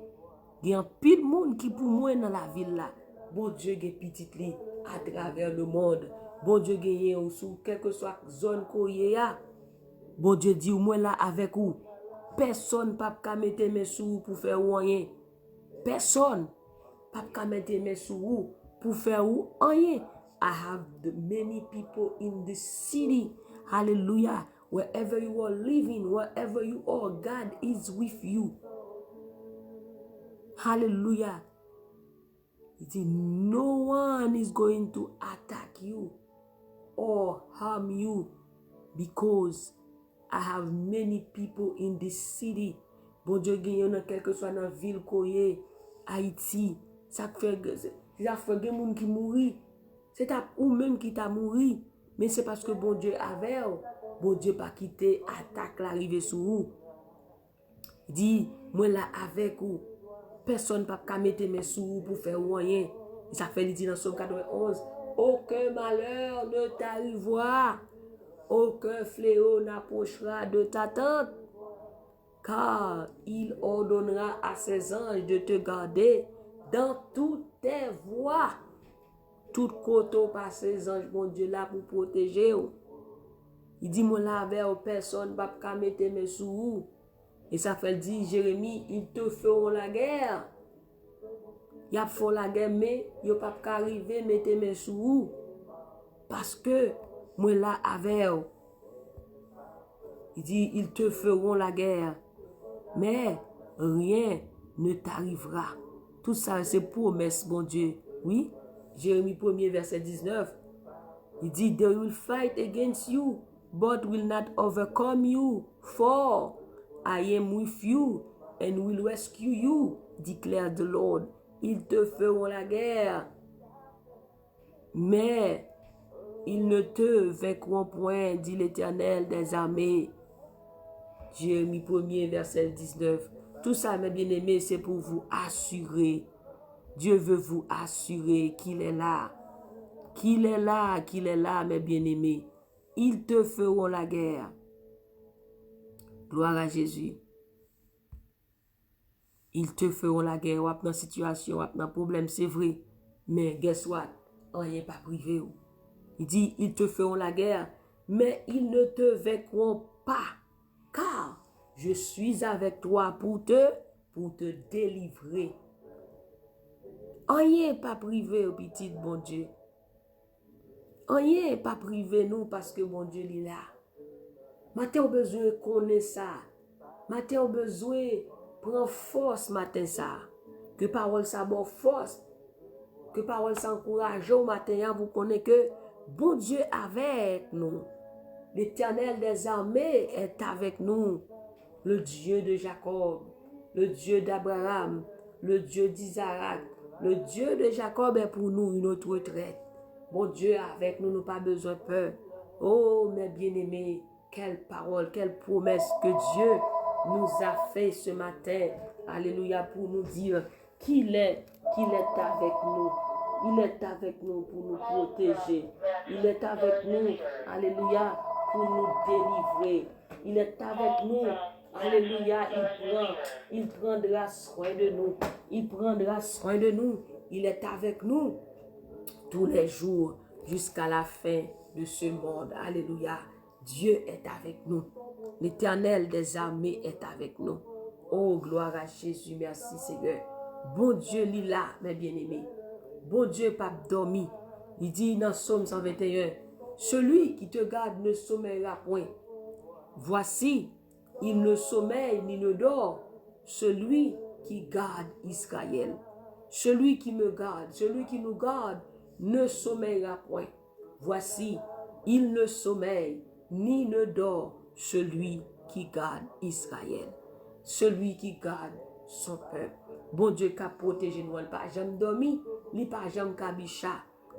Il y a un pile monde qui pour moi dans la ville là. Bon Dieu gen petite li à travers le monde. Bon Dieu gagne ou sous quelle que soit zone koye ya. Bon Dieu dit ou moi là avec vous. Personne pas ka mettre mes sous pour faire rien. Personne pas ka mettre mes sous pour faire rien. I have the many people in the city. Hallelujah. Wherever you are living, wherever you are, God is with you. Hallelujah. It is no one is going to attack you or harm you because I have many people in this city. Bon Dieu gagne quel que soit dans ville koye, Haïti, ça fait des gens qui mourent. C'est ou même qui t'a mouru, mais c'est parce que bon Dieu avait, bon Dieu pas quitté attaque l'arrivée sur vous. Dit moi là avec vous. Personne ne peut mettre mes sous pour faire rien. Ça fait dit dans Somme 91. Aucun malheur ne t'arrivera. Aucun fléau n'approchera de ta tente. car il ordonnera à ses anges de te garder dans toutes tes voies. Tout côté par ses anges, bon Dieu, là pour protéger. Il dit, moi là, avec personne, pas qu'à mettre mes sous. Et ça fait dire, Jérémie, ils te feront la guerre. Ils font la guerre, mais ils ne peuvent pas arriver, mettre mes sous. Parce que, moi là, avec eux. Il dit, ils te feront la guerre. Mais rien ne t'arrivera. Tout ça, c'est promesse, bon Dieu. Oui, Jérémie 1er, verset 19. Il dit, they will fight against you, but will not overcome you. For I am with you and will rescue you, declare the Lord. Ils te feront la guerre, mais ils ne te vaincront point, dit l'Éternel des armées. Jérémie 1er, verset 19. Tout ça, mes bien-aimés, c'est pour vous assurer. Dieu veut vous assurer qu'il est là. Qu'il est là, mes bien-aimés. Ils te feront la guerre. Gloire à Jésus. Ils te feront la guerre. Ou dans une situation, ou dans un problème, c'est vrai. Mais guess what? Rien pas privé. Il dit, ils te feront la guerre, mais ils ne te vaincront pas. Car je suis avec toi pour te délivrer. Rien pas privé, petit bon Dieu. Rien pas privé nous parce que bon Dieu est là. Matin, on besoin de connaître ça. Matin, on besoin de prendre force matin ça. Que parole ça bon force. Que parole ça encourage au matin. Vous connaissez que bon Dieu est avec nous. L'Éternel des armées est avec nous. Le Dieu de Jacob, le Dieu d'Abraham, le Dieu d'Isaac, le Dieu de Jacob est pour nous une autre retraite. Bon Dieu avec nous, nous pas besoin de peur. Oh, mes bien-aimés, quelle parole, quelle promesse que Dieu nous a fait ce matin. Alléluia, pour nous dire qu'il est avec nous. Il est avec nous pour nous protéger. Il est avec nous, alléluia, pour nous délivrer. Il est avec nous. Alléluia, il prendra soin de nous. Il prendra soin de nous. Il est avec nous tous les jours jusqu'à la fin de ce monde. Alléluia. Dieu est avec nous. L'Éternel des armées est avec nous. Oh, gloire à Jésus. Merci Seigneur. Bon Dieu, il est là, mes bien-aimés. Bon Dieu, pas dormi. Il dit dans Psaume 121, celui qui te garde ne sommeillera point. Voici, il ne sommeille ni ne dort, celui qui garde Israël. Celui qui me garde, celui qui nous garde, ne sommeillera point. Voici, il ne sommeille ni ne dort, celui qui garde Israël. Celui qui garde son peuple. Bon Dieu qui a protégé nous, il n'a pas jamais dormi, il n'a pas jamais kabicha.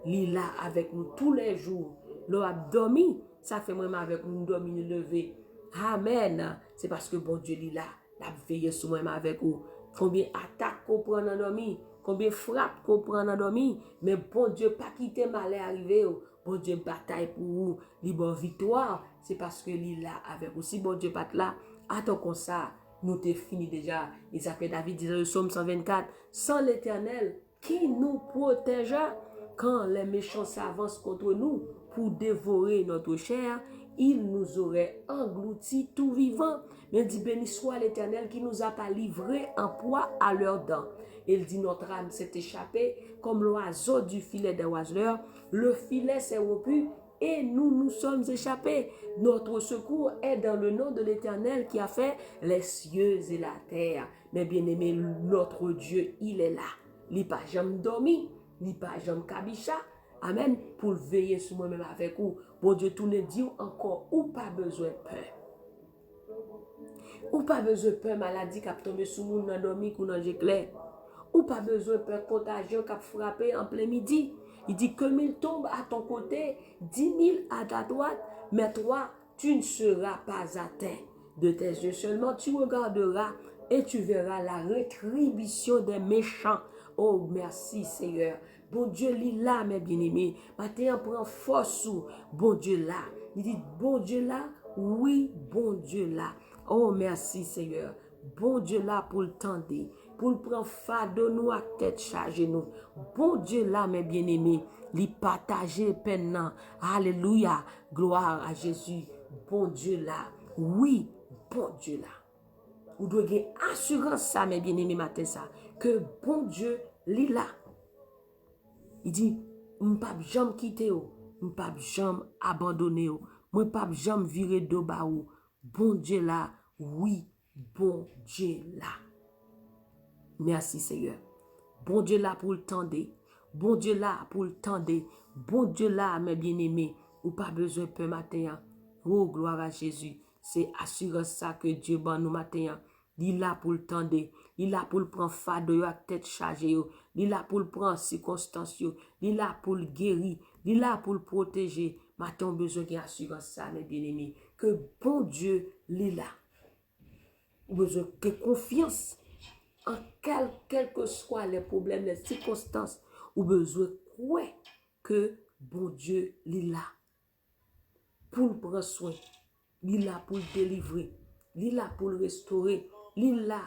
Il est là avec nous tous les jours. L'on a dormi, ça fait même avec nous dormir, nous lever. Amen. C'est parce que bon Dieu est là. Il a veillé sur moi avec vous. Combien d'attaques qu'on prend dans dormi, combien de frappes qu'on prend dans dormi. Mais bon Dieu, pas quitter mal arrivé. Bon Dieu bataille pour vous. Libre victoire. C'est parce que il est là avec vous. Si bon Dieu pas là, attends comme ça. Nous t'es fini déjà. Et ça fait David disait le psaume 124. Sans l'Éternel qui nous protégea quand les méchants s'avancent contre nous pour dévorer notre chair, il nous aurait englouti tout vivant. Mais dit béni soit l'Éternel qui nous a pas livré en proie à leurs dents. Il dit notre âme s'est échappée comme l'oiseau du filet des oiseleurs. Le filet s'est rompu et nous sommes échappés. Notre secours est dans le nom de l'Éternel qui a fait les cieux et la terre. Mais bien aimé, notre Dieu, il est là. Il n'a pas jamais dormi, il n'a pas jamais kabicha. Amen. Pour veiller sur moi-même avec vous. Bon Dieu, tout ne dit encore, ou pas besoin de peur. Ou pas besoin de peur maladie qui a tombé sur nous dans dormi ou dans l'éclair. Ou pas besoin de peur contagion qui a frappé en plein midi. Il dit que 1000 tombent à ton côté, 10 000 à ta droite, mais toi, tu ne seras pas atteint. De tes yeux seulement, tu regarderas et tu verras la rétribution des méchants. Oh, merci Seigneur. Bon Dieu, il là, mes bien-aimés. Maintenant, prend force sous. Bon Dieu là. Il dit, bon Dieu là. Oui, bon Dieu là. Oh, merci Seigneur. Bon Dieu là pour le tendre, pour le prendre fardeau nous à tête chargée nous. Bon Dieu là, mes bien-aimés, les partager peine nan. Alléluia. Gloire à Jésus. Bon Dieu là. Oui, bon Dieu là. Vous devez gagner assurance ça, mes bien-aimés, matin ça. Que bon Dieu, li là. Il dit, m'pas jamais quitter ou, m'pas jamais abandonner ou, m'pas jamais virer de bas ou. Bon Dieu là, oui, bon Dieu là. Merci Seigneur. Bon Dieu là pour le tendre. Bon Dieu là pour le tendre. Bon Dieu là, mes bien-aimés, ou pas besoin de matin. Oh, gloire à Jésus. C'est assurance ça que Dieu ban nous matin. Il là pour le tendre. Il là pour le prendre fardeau à tête chargée. Il là pour le prendre circonstance. Il là pour le guérir. Il là pour le protéger. Matin, on besoin d'assurance ça, mes bien-aimés. Que bon Dieu, il là. On besoin de confiance. En quel que soient les problèmes, les circonstances, ou besoin quoi que bon Dieu est là pour le prendre soin, il est là pour le délivrer, il est là pour le restaurer, il est là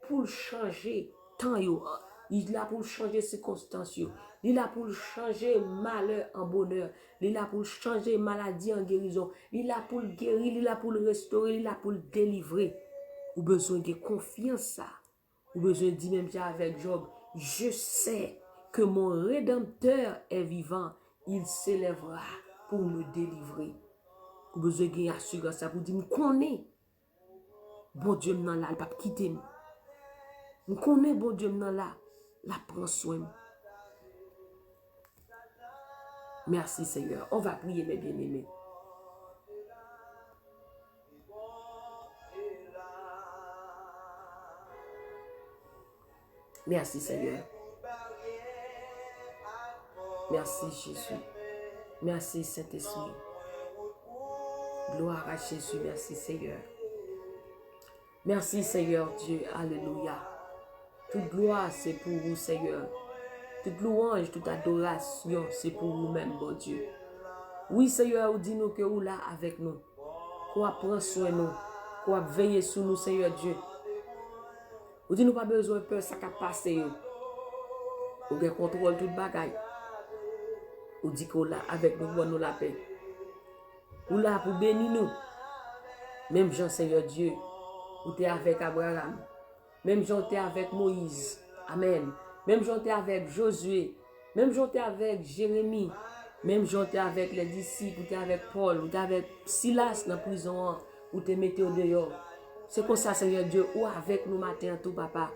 pour le changer tant il est là pour changer circonstances, il est là pour changer malheur en bonheur, il est là pour changer maladie en guérison, il est là pour le guérir, il est là pour le restaurer, il est là pour le délivrer. Ou besoin de confiance ça. Ou besoin de dire même ça avec Job, je sais que mon Rédempteur est vivant, il s'élèvera pour me délivrer. Ou besoin de assurance ça pour dire, je connais, bon Dieu m'en là, il va pas quitter moi. Je connais, bon Dieu m'en là, la prend soin. Merci Seigneur. On va prier mes bien-aimés. Merci Seigneur. Merci Jésus. Merci Saint-Esprit. Gloire à Jésus. Merci Seigneur. Merci Seigneur Dieu. Alléluia. Toute gloire c'est pour vous Seigneur. Toute louange, toute adoration c'est pour vous-même bon Dieu. Oui Seigneur, vous dites nous que vous là avec nous. Qu'on prend soin de nous. Qu'on veille sur nous Seigneur Dieu. Vous dites nous pas besoin de peur ça qui a passé. Vous avez contrôle toute bagaille. Vous dites qu'on là avec nous pour nous la paix. Vous là pour bénir nous. Même Jean Seigneur Dieu. Vous êtes avec Abraham. Même Jean était avec Moïse. Amen. Même Jean était avec Josué. Même Jean était avec Jérémie. Même Jean était avec les disciples. Vous êtes avec Paul. Vous êtes avec Silas dans la prison. Vous êtes mettez au dehors. C'est comme ça, Seigneur Dieu, ou avec nous matin, tout papa,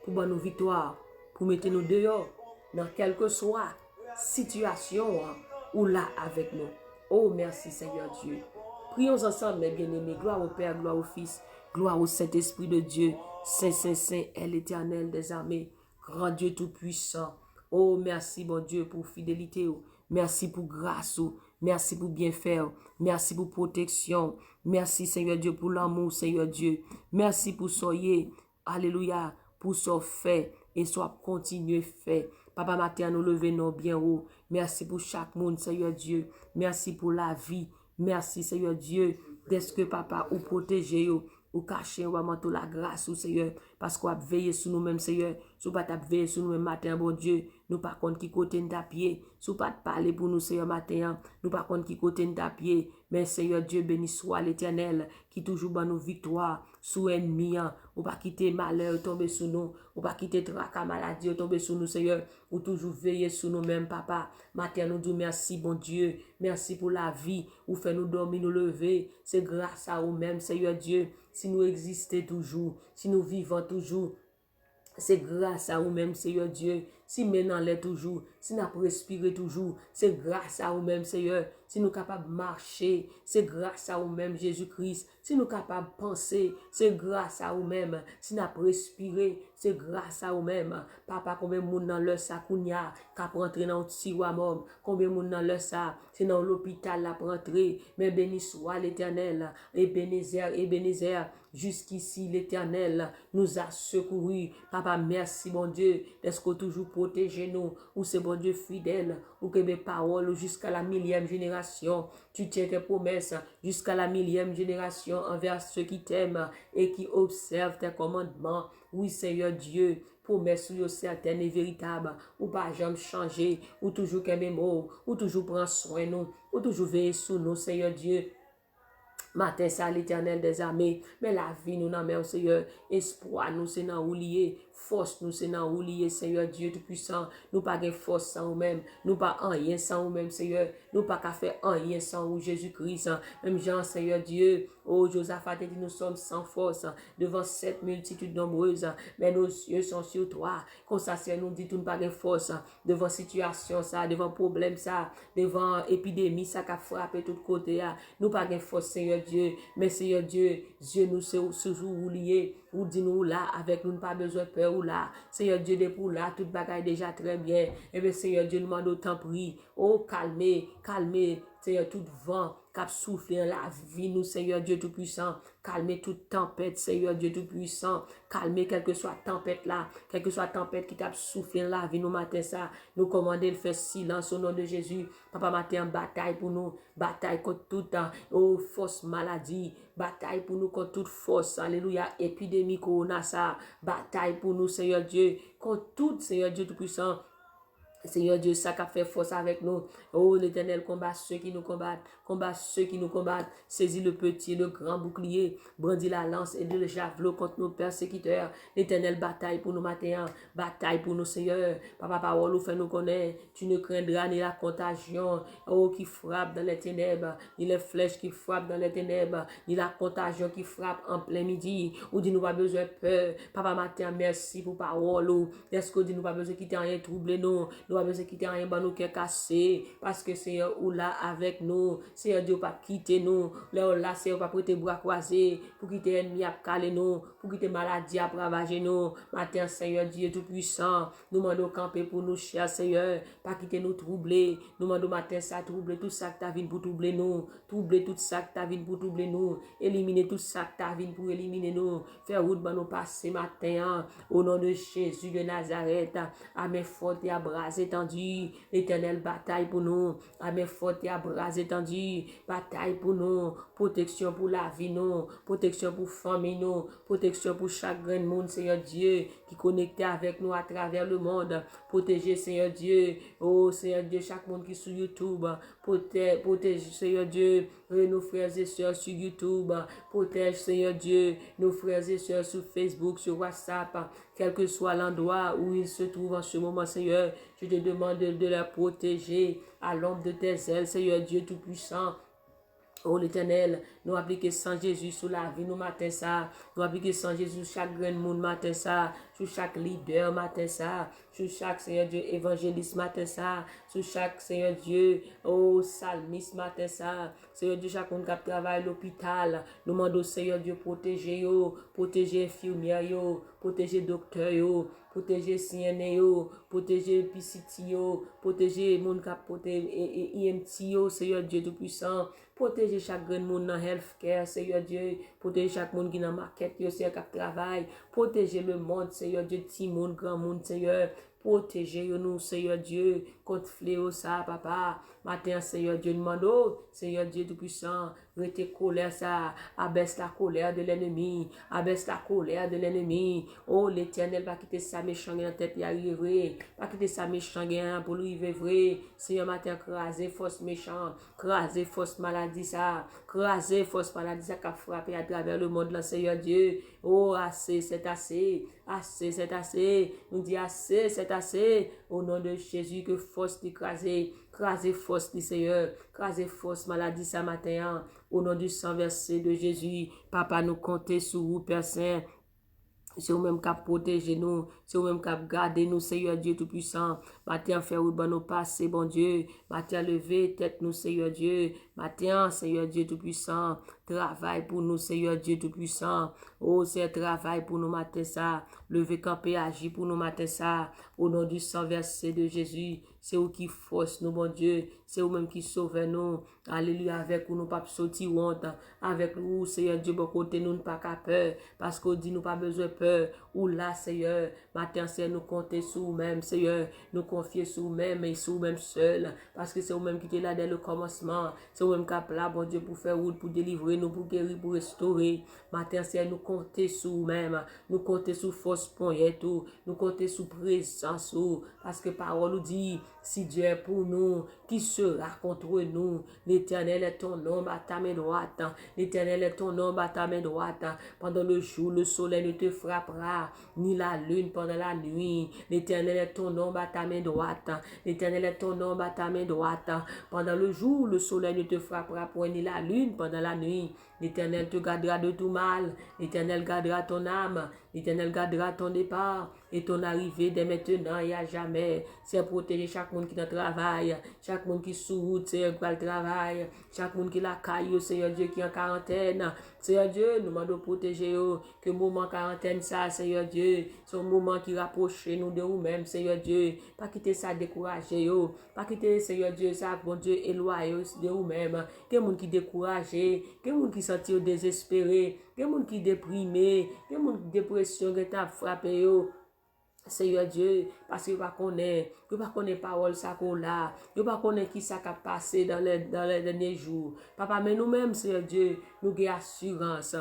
pour bonne victoire, pour mettre nous dehors, dans quelle que soit situation, ou là avec nous. Oh, merci, Seigneur Dieu. Prions ensemble, mes bien-aimés. Gloire au Père, gloire au Fils, gloire au Saint-Esprit de Dieu. Saint, Saint, Saint est l'Éternel des armées. Grand Dieu tout-puissant. Oh, merci, bon Dieu, pour fidélité. Merci pour grâce. Merci pour bienfait. Merci pour protection. Merci, Seigneur Dieu, pour l'amour, Seigneur Dieu. Merci pour soyez. Alléluia. Pour ce fait et soit continuer fait. Papa matin, nous levons bien haut. Merci pour chaque monde, Seigneur Dieu. Merci pour la vie. Merci, Seigneur Dieu. D'est-ce que papa, ou protéger, ou cacher, ou manteau la grâce, ou Seigneur. Parce qu'on a veillé sur nous-mêmes, Seigneur. Si pas veillé sur nous-mêmes matin, bon Dieu. Nous par contre qui côté nous pied. Si pas parler pour nous, Seigneur, matin. Nous par contre qui côté nous pied. Mais Seigneur Dieu, béni soit l'Éternel, qui toujours ban nos victoires sous ennemi. Ou pas quitter malheur tomber sur nous. Ou pas quitter tracas maladie tomber sur nous, Seigneur. Ou toujours veiller sur nous-mêmes, papa. Matin, nous disons merci, bon Dieu. Merci pour la vie. Ou fait nous dormir, nous lever. C'est grâce à vous-même, Seigneur Dieu. Si nous existons toujours, si nous vivons toujours, c'est grâce à vous-même, Seigneur Dieu. Si maintenant l'est toujours, si nous respirons toujours, c'est grâce à vous-même, Seigneur. Si nous sommes capables de marcher, c'est grâce à vous-même, Jésus-Christ. Si nous sommes capables de penser, c'est grâce à vous-même. Si nous respirons, c'est grâce à vous-même. Papa, combien de monde dans le sakounia, qui a rentré dans le tiroir mort, combien de monde dans le sa, c'est dans l'hôpital la rentré. Mais béni soit l'Éternel, Ebenezer, jusqu'ici l'Éternel nous a secourus. Papa, merci, bon Dieu, parce que toujours protégé nous, ou c'est bon Dieu fidèle, ou que mes paroles jusqu'à la 1000e génération. Tu tiens tes promesses jusqu'à la 1000e génération envers ceux qui t'aiment et qui observent tes commandements. Oui, Seigneur Dieu, promesse certaine et véritable, ou pas jamais changer, ou toujours qu'un mémo, ou toujours prendre soin de nous, ou toujours veiller sur nous, Seigneur Dieu. Matin, ça, l'Éternel des armées, mais la vie nous n'a pas, Seigneur, espoir nous c'est dans où lié, force nous c'est dans où lié, Seigneur Dieu Tout-Puissant, nous pas de force sans nous-mêmes, nous pas rien sans nous-mêmes, Seigneur, nous pas qu'à faire rien sans nous, Jésus-Christ, même Jean, Seigneur Dieu, oh Josaphat dit nous sommes sans force devant cette multitude nombreuse, mais nos yeux sont sur toi, comme ça c'est nous dit nous pas de force devant situation ça, devant problème ça, devant épidémie ça qui a frappé tout côté, nous pas de force, Seigneur Dieu, mais Seigneur Dieu, Dieu nous c'est toujours lié, ou dit nous là, avec nous pas besoin de peur ou là, Seigneur Dieu, de pour là, toute bagaille déjà très bien, et bien Seigneur Dieu, nous demande autant prix, oh calmez, Seigneur, tout vent, cap souffler la vie, nous, Seigneur Dieu Tout-Puissant, calmez toute tempête, Seigneur Dieu Tout-Puissant, calmez quelle que soit tempête là, quelle que soit tempête qui t'a soufflé la vie, nous matin ça, nous commander de faire silence au nom de Jésus, papa matin en bataille pour nous, bataille contre toute fausse maladie, bataille pour nous contre toute force, alléluia, épidémie, corona ça, bataille pour nous, Seigneur Dieu, contre tout, Seigneur Dieu Tout-Puissant, Seigneur Dieu, ça qui a fait force avec nous. Oh, l'Éternel combat ceux qui nous combattent. Combat ceux qui nous combattent. Saisis le petit et le grand bouclier. Brandis la lance et le javelot contre nos persécuteurs. L'Éternel bataille pour nous matin. Bataille pour nous, Seigneur. Papa, parole, ou fait nous connaître. Tu ne craindras ni la contagion. Oh, qui frappe dans les ténèbres. Ni les flèches qui frappent dans les ténèbres. Ni la contagion qui frappe en plein midi. Ou dit nous pas besoin de peur. Papa, matin, merci pour parole. Est-ce que dit nous pas besoin de quitter rien troubler nous. Nous avons besoin de quitter rien, nous cœur cassé, parce que Seigneur ou là avec nous, Seigneur Dieu pas quitter nous, là Seigneur pas prêter bras croisés, pour quitter ennemi à caler nous, pour quitter maladie à ravager nous, matin Seigneur Dieu tout puissant, nous demandons camper pour nous cher Seigneur, pas quitter nous troubler, nous demandons matin ça troubler tout ça que t'as vu pour troubler nous, troubler tout ça que t'as vu pour troubler nous, éliminer tout ça que t'as vu pour éliminer nous, faire route pour nous passer matin, au nom de Jésus de Nazareth, à mes fortes et à bras étendu, l'Éternel bataille pour nous, à mes fortes et à bras étendus, bataille pour nous, protection pour la vie nous, protection pour famille nous, protection pour chaque grand monde, Seigneur Dieu, qui est connecté avec nous à travers le monde, protéger Seigneur Dieu, oh Seigneur Dieu, chaque monde qui est sur YouTube, protège Seigneur Dieu, nos frères et sœurs sur YouTube, protège Seigneur Dieu, nos frères et sœurs sur Facebook, sur WhatsApp, quel que soit l'endroit où ils se trouvent en ce moment, Seigneur, je te demande de les protéger à l'ombre de tes ailes, Seigneur Dieu Tout-Puissant. Oh l'Éternel, nous appliquons sans Jésus sur la vie, nous matin ça. Nous appliquons sans Jésus chaque grand monde matin ça. Sur chaque leader matin ça. Sur chaque Seigneur Dieu évangéliste matin ça. Sur chaque Seigneur Dieu, oh psalmiste matin ça. Seigneur Dieu, chaque monde qui travaille à l'hôpital. Nous demandons Seigneur Dieu protéger yo, protéger infirmière yo, protéger docteur yo, protéger CNA yo, protéger PCT yo, protéger monde qui protéger IMT yo, Seigneur Dieu Tout-Puissant. Protéger chaque grand monde dans healthcare, Seigneur Dieu. Protéger chaque monde qui dans market, Seigneur, qui travaille. Protéger le monde, Seigneur Dieu, petit monde, grand monde, Seigneur. Protéger nous, Seigneur Dieu, contre fléau ça, papa. Matin, Seigneur Dieu, demande, Seigneur Dieu Tout-Puissant, rete colère ça, abaisse la colère de l'ennemi, abaisse la colère de l'ennemi. Oh, l'Éternel va quitter sa méchant en tête y arriver, va quitter sa méchant pour lui vivre vrai. Seigneur, matin, craser force méchant, craser force maladie ça, craser force maladie ça qui a frappé à travers le monde là, Seigneur Dieu. Oh, assez, c'est assez, assez, c'est assez, nous dit assez, c'est assez, au nom de Jésus, que force d'écraser, craser force du Seigneur, craser force maladie ça matin, au nom du sang versé de Jésus, papa nous compter sur vous, Père Saint. C'est vous-même qui protégez nous, c'est vous-même qui gardez nous, Seigneur Dieu Tout-Puissant. Matin, faire où nous passer, bon Dieu. Matin, lever tête nous, Seigneur Dieu. Matin, Seigneur Dieu Tout-Puissant. Travail pour nous, Seigneur Dieu Tout-Puissant. Oh, c'est travail pour nous matin ça. Lever camper, agir pour nous matin ça. Au nom du sang versé de Jésus. C'est où qui force nous, mon Dieu. C'est où même qui sauve nous. Alléluia, avec nous, pas sortir honte. Avec nous, Seigneur Dieu, bon côté nous, pas qu'à peur. Parce qu'on dit nous pas besoin de peur. Ou là, Seigneur, matin, c'est nous compter sur nous-mêmes, Seigneur. Nous confier sur nous-mêmes et sur nous-mêmes seuls. Parce que c'est vous-même qui était là dès le commencement. C'est vous-même qui êtes là, bon Dieu, pour faire route, pour délivrer nous, pour guérir, pour restaurer. Matin, c'est nous compter sur nous-mêmes. Nous compter sur force point et tout. Nous compter sur présence. Parce que parole nous dit, si Dieu est pour nous, qui sera contre nous? L'Éternel est ton nom à ta main droite. L'Éternel est ton nom à ta main droite. Pendant le jour, le soleil ne te frappera, ni la lune pendant la nuit. L'Éternel est ton nom à ta main droite. L'Éternel est ton nom à ta main droite. Pendant le jour, le soleil ne te frappera point, ni la lune pendant la nuit. L'Éternel te gardera de tout mal. L'Éternel gardera ton âme. L'Éternel gardera ton départ et ton arrivée dès maintenant et à jamais. C'est protéger chaque monde qui dans le travail, chaque monde qui sous route, Seigneur, qui va le travail, chaque monde qui la caille, Seigneur Dieu, qui est en quarantaine. Seigneur Dieu, nous demandons de protéger que moment quarantaine ça, Seigneur Dieu, c'est un moment qui rapproche nous de nous-mêmes, Seigneur Dieu. Pas quitter ça décourager, pas quitter, Seigneur Dieu, ça, bon Dieu, éloigner de nous-mêmes. Que monde qui découragé, que monde qui sentit désespéré, que monde qui déprimé, que monde qui dépression qui t'a frappé, Seigneur Dieu, parce que pas connaît, que pas connaît parole ça qu'on là, que pas connaît qui ça qui a passé dans les derniers jours. Papa, mais nous-mêmes, Seigneur Dieu, nous avons assurance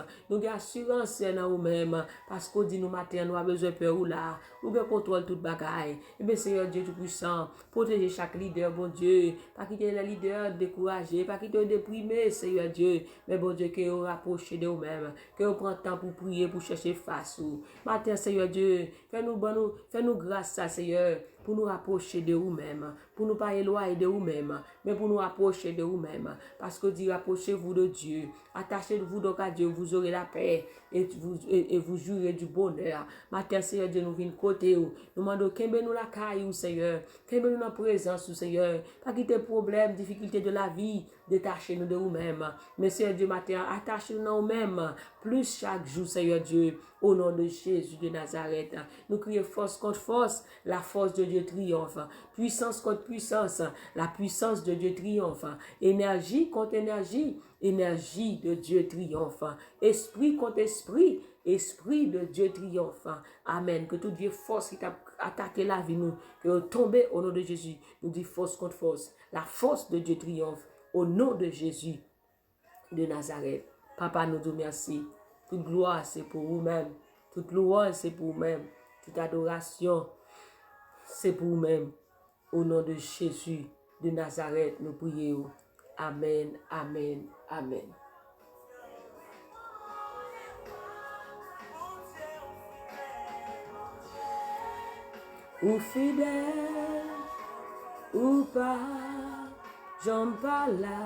dans nous-mêmes, parce qu'on dit nous matin, nous avons besoin de peur ou là, nous avons contrôle toute bagaille. Et bien, Seigneur Dieu Tout-Puissant, protéger chaque leader, bon Dieu, pas quitter les leaders découragés, pas quitter déprimés, Seigneur Dieu, mais bon Dieu, que vous rapprochez de nous-mêmes, que vous prenez temps pour prier, pour chercher face. Matin, Seigneur Dieu, fais-nous grâce, ça, Seigneur, pour nous rapprocher de vous-même, pour nous pas éloigner de vous-même, mais pour nous rapprocher de vous-même. Parce que dit, rapprochez-vous de Dieu, attachez-vous donc à Dieu, vous aurez la paix et vous jouirez du bonheur. Matin, Seigneur Dieu, nous venons côté, nous demandons qu'aime nous la caille, Seigneur, qu'aime nous la présence, Seigneur, pas quitter problème, difficulté de la vie, détachez-nous de vous-même. Mais Seigneur Dieu, matin, attachez-nous de vous-même, plus chaque jour, Seigneur Dieu, au nom de Jésus de Nazareth. Nous crions force contre force, la force de Dieu triomphe. Puissance contre puissance, la puissance de Dieu triomphe. Énergie contre énergie, énergie de Dieu triomphe. Esprit contre esprit, esprit de Dieu triomphe. Amen. Que toute Dieu force qui t'a attaqué la vie, nous, que tombe au nom de Jésus. Nous dit force contre force. La force de Dieu triomphe. Au nom de Jésus de Nazareth. Papa, nous te remercie. Toute gloire, c'est pour vous-même. Toute louange, c'est pour vous-même. Toute adoration, c'est pour vous-même. Au nom de Jésus de Nazareth, nous prions. Amen, amen, amen. Ou fidèle, ou pas, j'en parle là.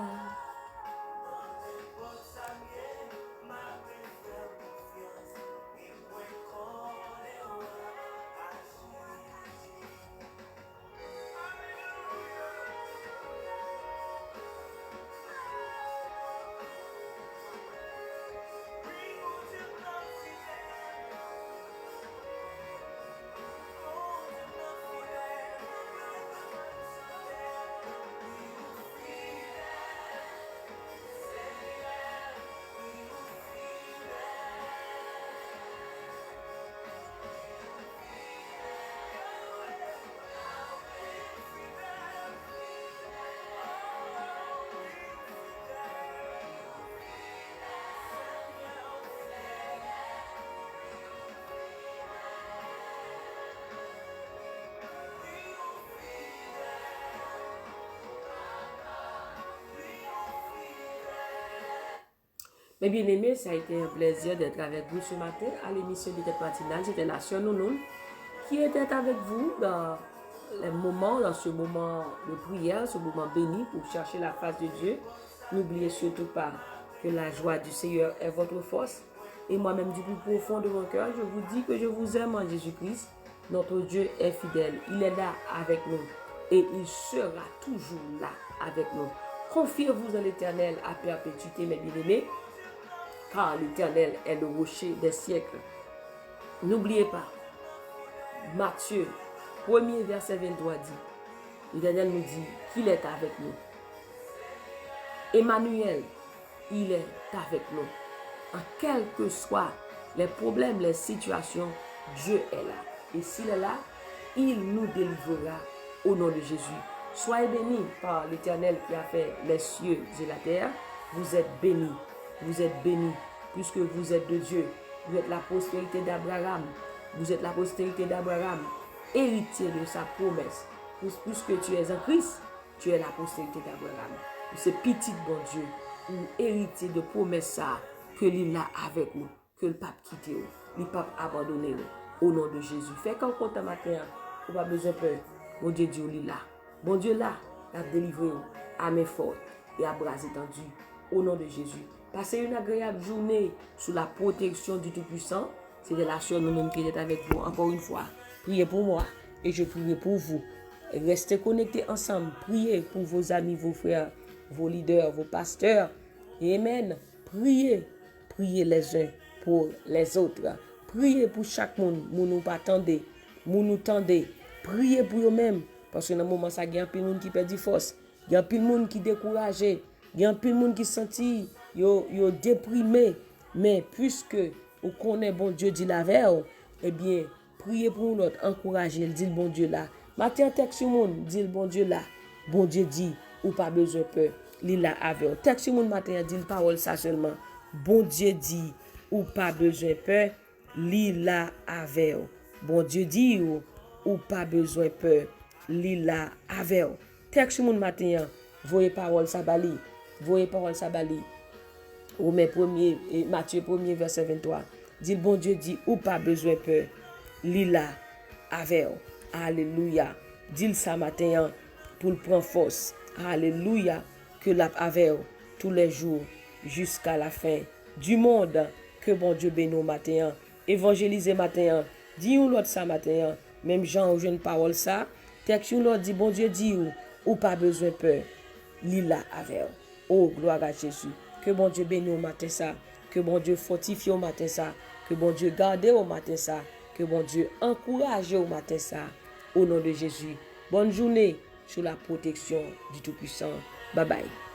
Mes bien-aimés, ça a été un plaisir d'être avec vous ce matin à l'émission de Tête Matinale. C'était la sœur Nounoun qui était avec vous dans ce moment de prière, ce moment béni pour chercher la face de Dieu. N'oubliez surtout pas que la joie du Seigneur est votre force. Et moi-même, du plus profond de mon cœur, je vous dis que je vous aime en Jésus-Christ. Notre Dieu est fidèle. Il est là avec nous et il sera toujours là avec nous. Confiez-vous en l'Éternel à perpétuité, mes bien-aimés. car l'Éternel est le rocher des siècles. N'oubliez pas, Matthieu, 1er verset 23 dit, l'Éternel nous dit qu'il est avec nous. Emmanuel, il est avec nous. En quels que soient les problèmes, les situations, Dieu est là. Et s'il est là, il nous délivrera au nom de Jésus. Soyez bénis par l'Éternel qui a fait les cieux et la terre. Vous êtes bénis. Vous êtes bénis puisque vous êtes de Dieu. Vous êtes la postérité d'Abraham. Vous êtes la postérité d'Abraham, héritier de sa promesse. Puisque tu es en Christ, tu es la postérité d'Abraham. C'est petit bon Dieu, ou héritier de promesse ça, que l'il a avec nous, que le pape quitte, le pape abandonné au nom de Jésus. Fait qu'en compte matin, on pas besoin de peur. Mon Dieu, Dieu là. Bon Dieu là, a délivré à main forte et à bras étendus au nom de Jésus. Passez une agréable journée sous la protection du Tout-Puissant. C'était la sœur nous-mêmes qui est avec vous. Encore une fois, priez pour moi et je prie pour vous. Restez connectés ensemble. Priez pour vos amis, vos frères, vos leaders, vos pasteurs. Amen. Priez. Priez les uns pour les autres. Priez pour chaque monde. Nous pas attendez. Nous tendez. Priez pour eux-mêmes. Parce que dans le moment, ça, il y a un peu de monde qui perd force. Il y a un peu de monde qui est découragé. Il y a un peu de monde qui senti déprimé. Mais puisque vous connaissez bon Dieu dit la veille, eh bien, priez pour nous, encouragez, dit le bon Dieu là. Matin, texte sur monde, dit le bon Dieu là. Bon Dieu dit, ou pas besoin de peur, il là avec. Texte sur monde matin, dit le parole ça seulement. Bon Dieu dit, ou pas besoin de peur, il là avec. Bon Dieu dit, ou pas besoin de peur, il là avec. Texte sur monde matin, voyez parole ça bali. Voyez parole ça bali. Romains 1er, Matthieu 1er verset 23. Dit bon Dieu dit ou pas besoin peur. Lila avec. Alléluia. Dit ça matin pour prendre force. Alléluia. Que la avec tous les jours jusqu'à la fin du monde. Que bon Dieu bénisse matin. Évangéliser matin. Dis ou l'autre ça matin. Même Jean ou jeune parole ça. Texte ou l'autre dit bon Dieu dit ou pas besoin peur. Lila avec. Oh gloire à Jésus. Que bon Dieu bénisse au matin ça. Que bon Dieu fortifie au matin ça. Que bon Dieu garde au matin ça. Que bon Dieu encourage au matin ça. Au nom de Jésus. Bonne journée sous la protection du Tout-Puissant. Bye bye.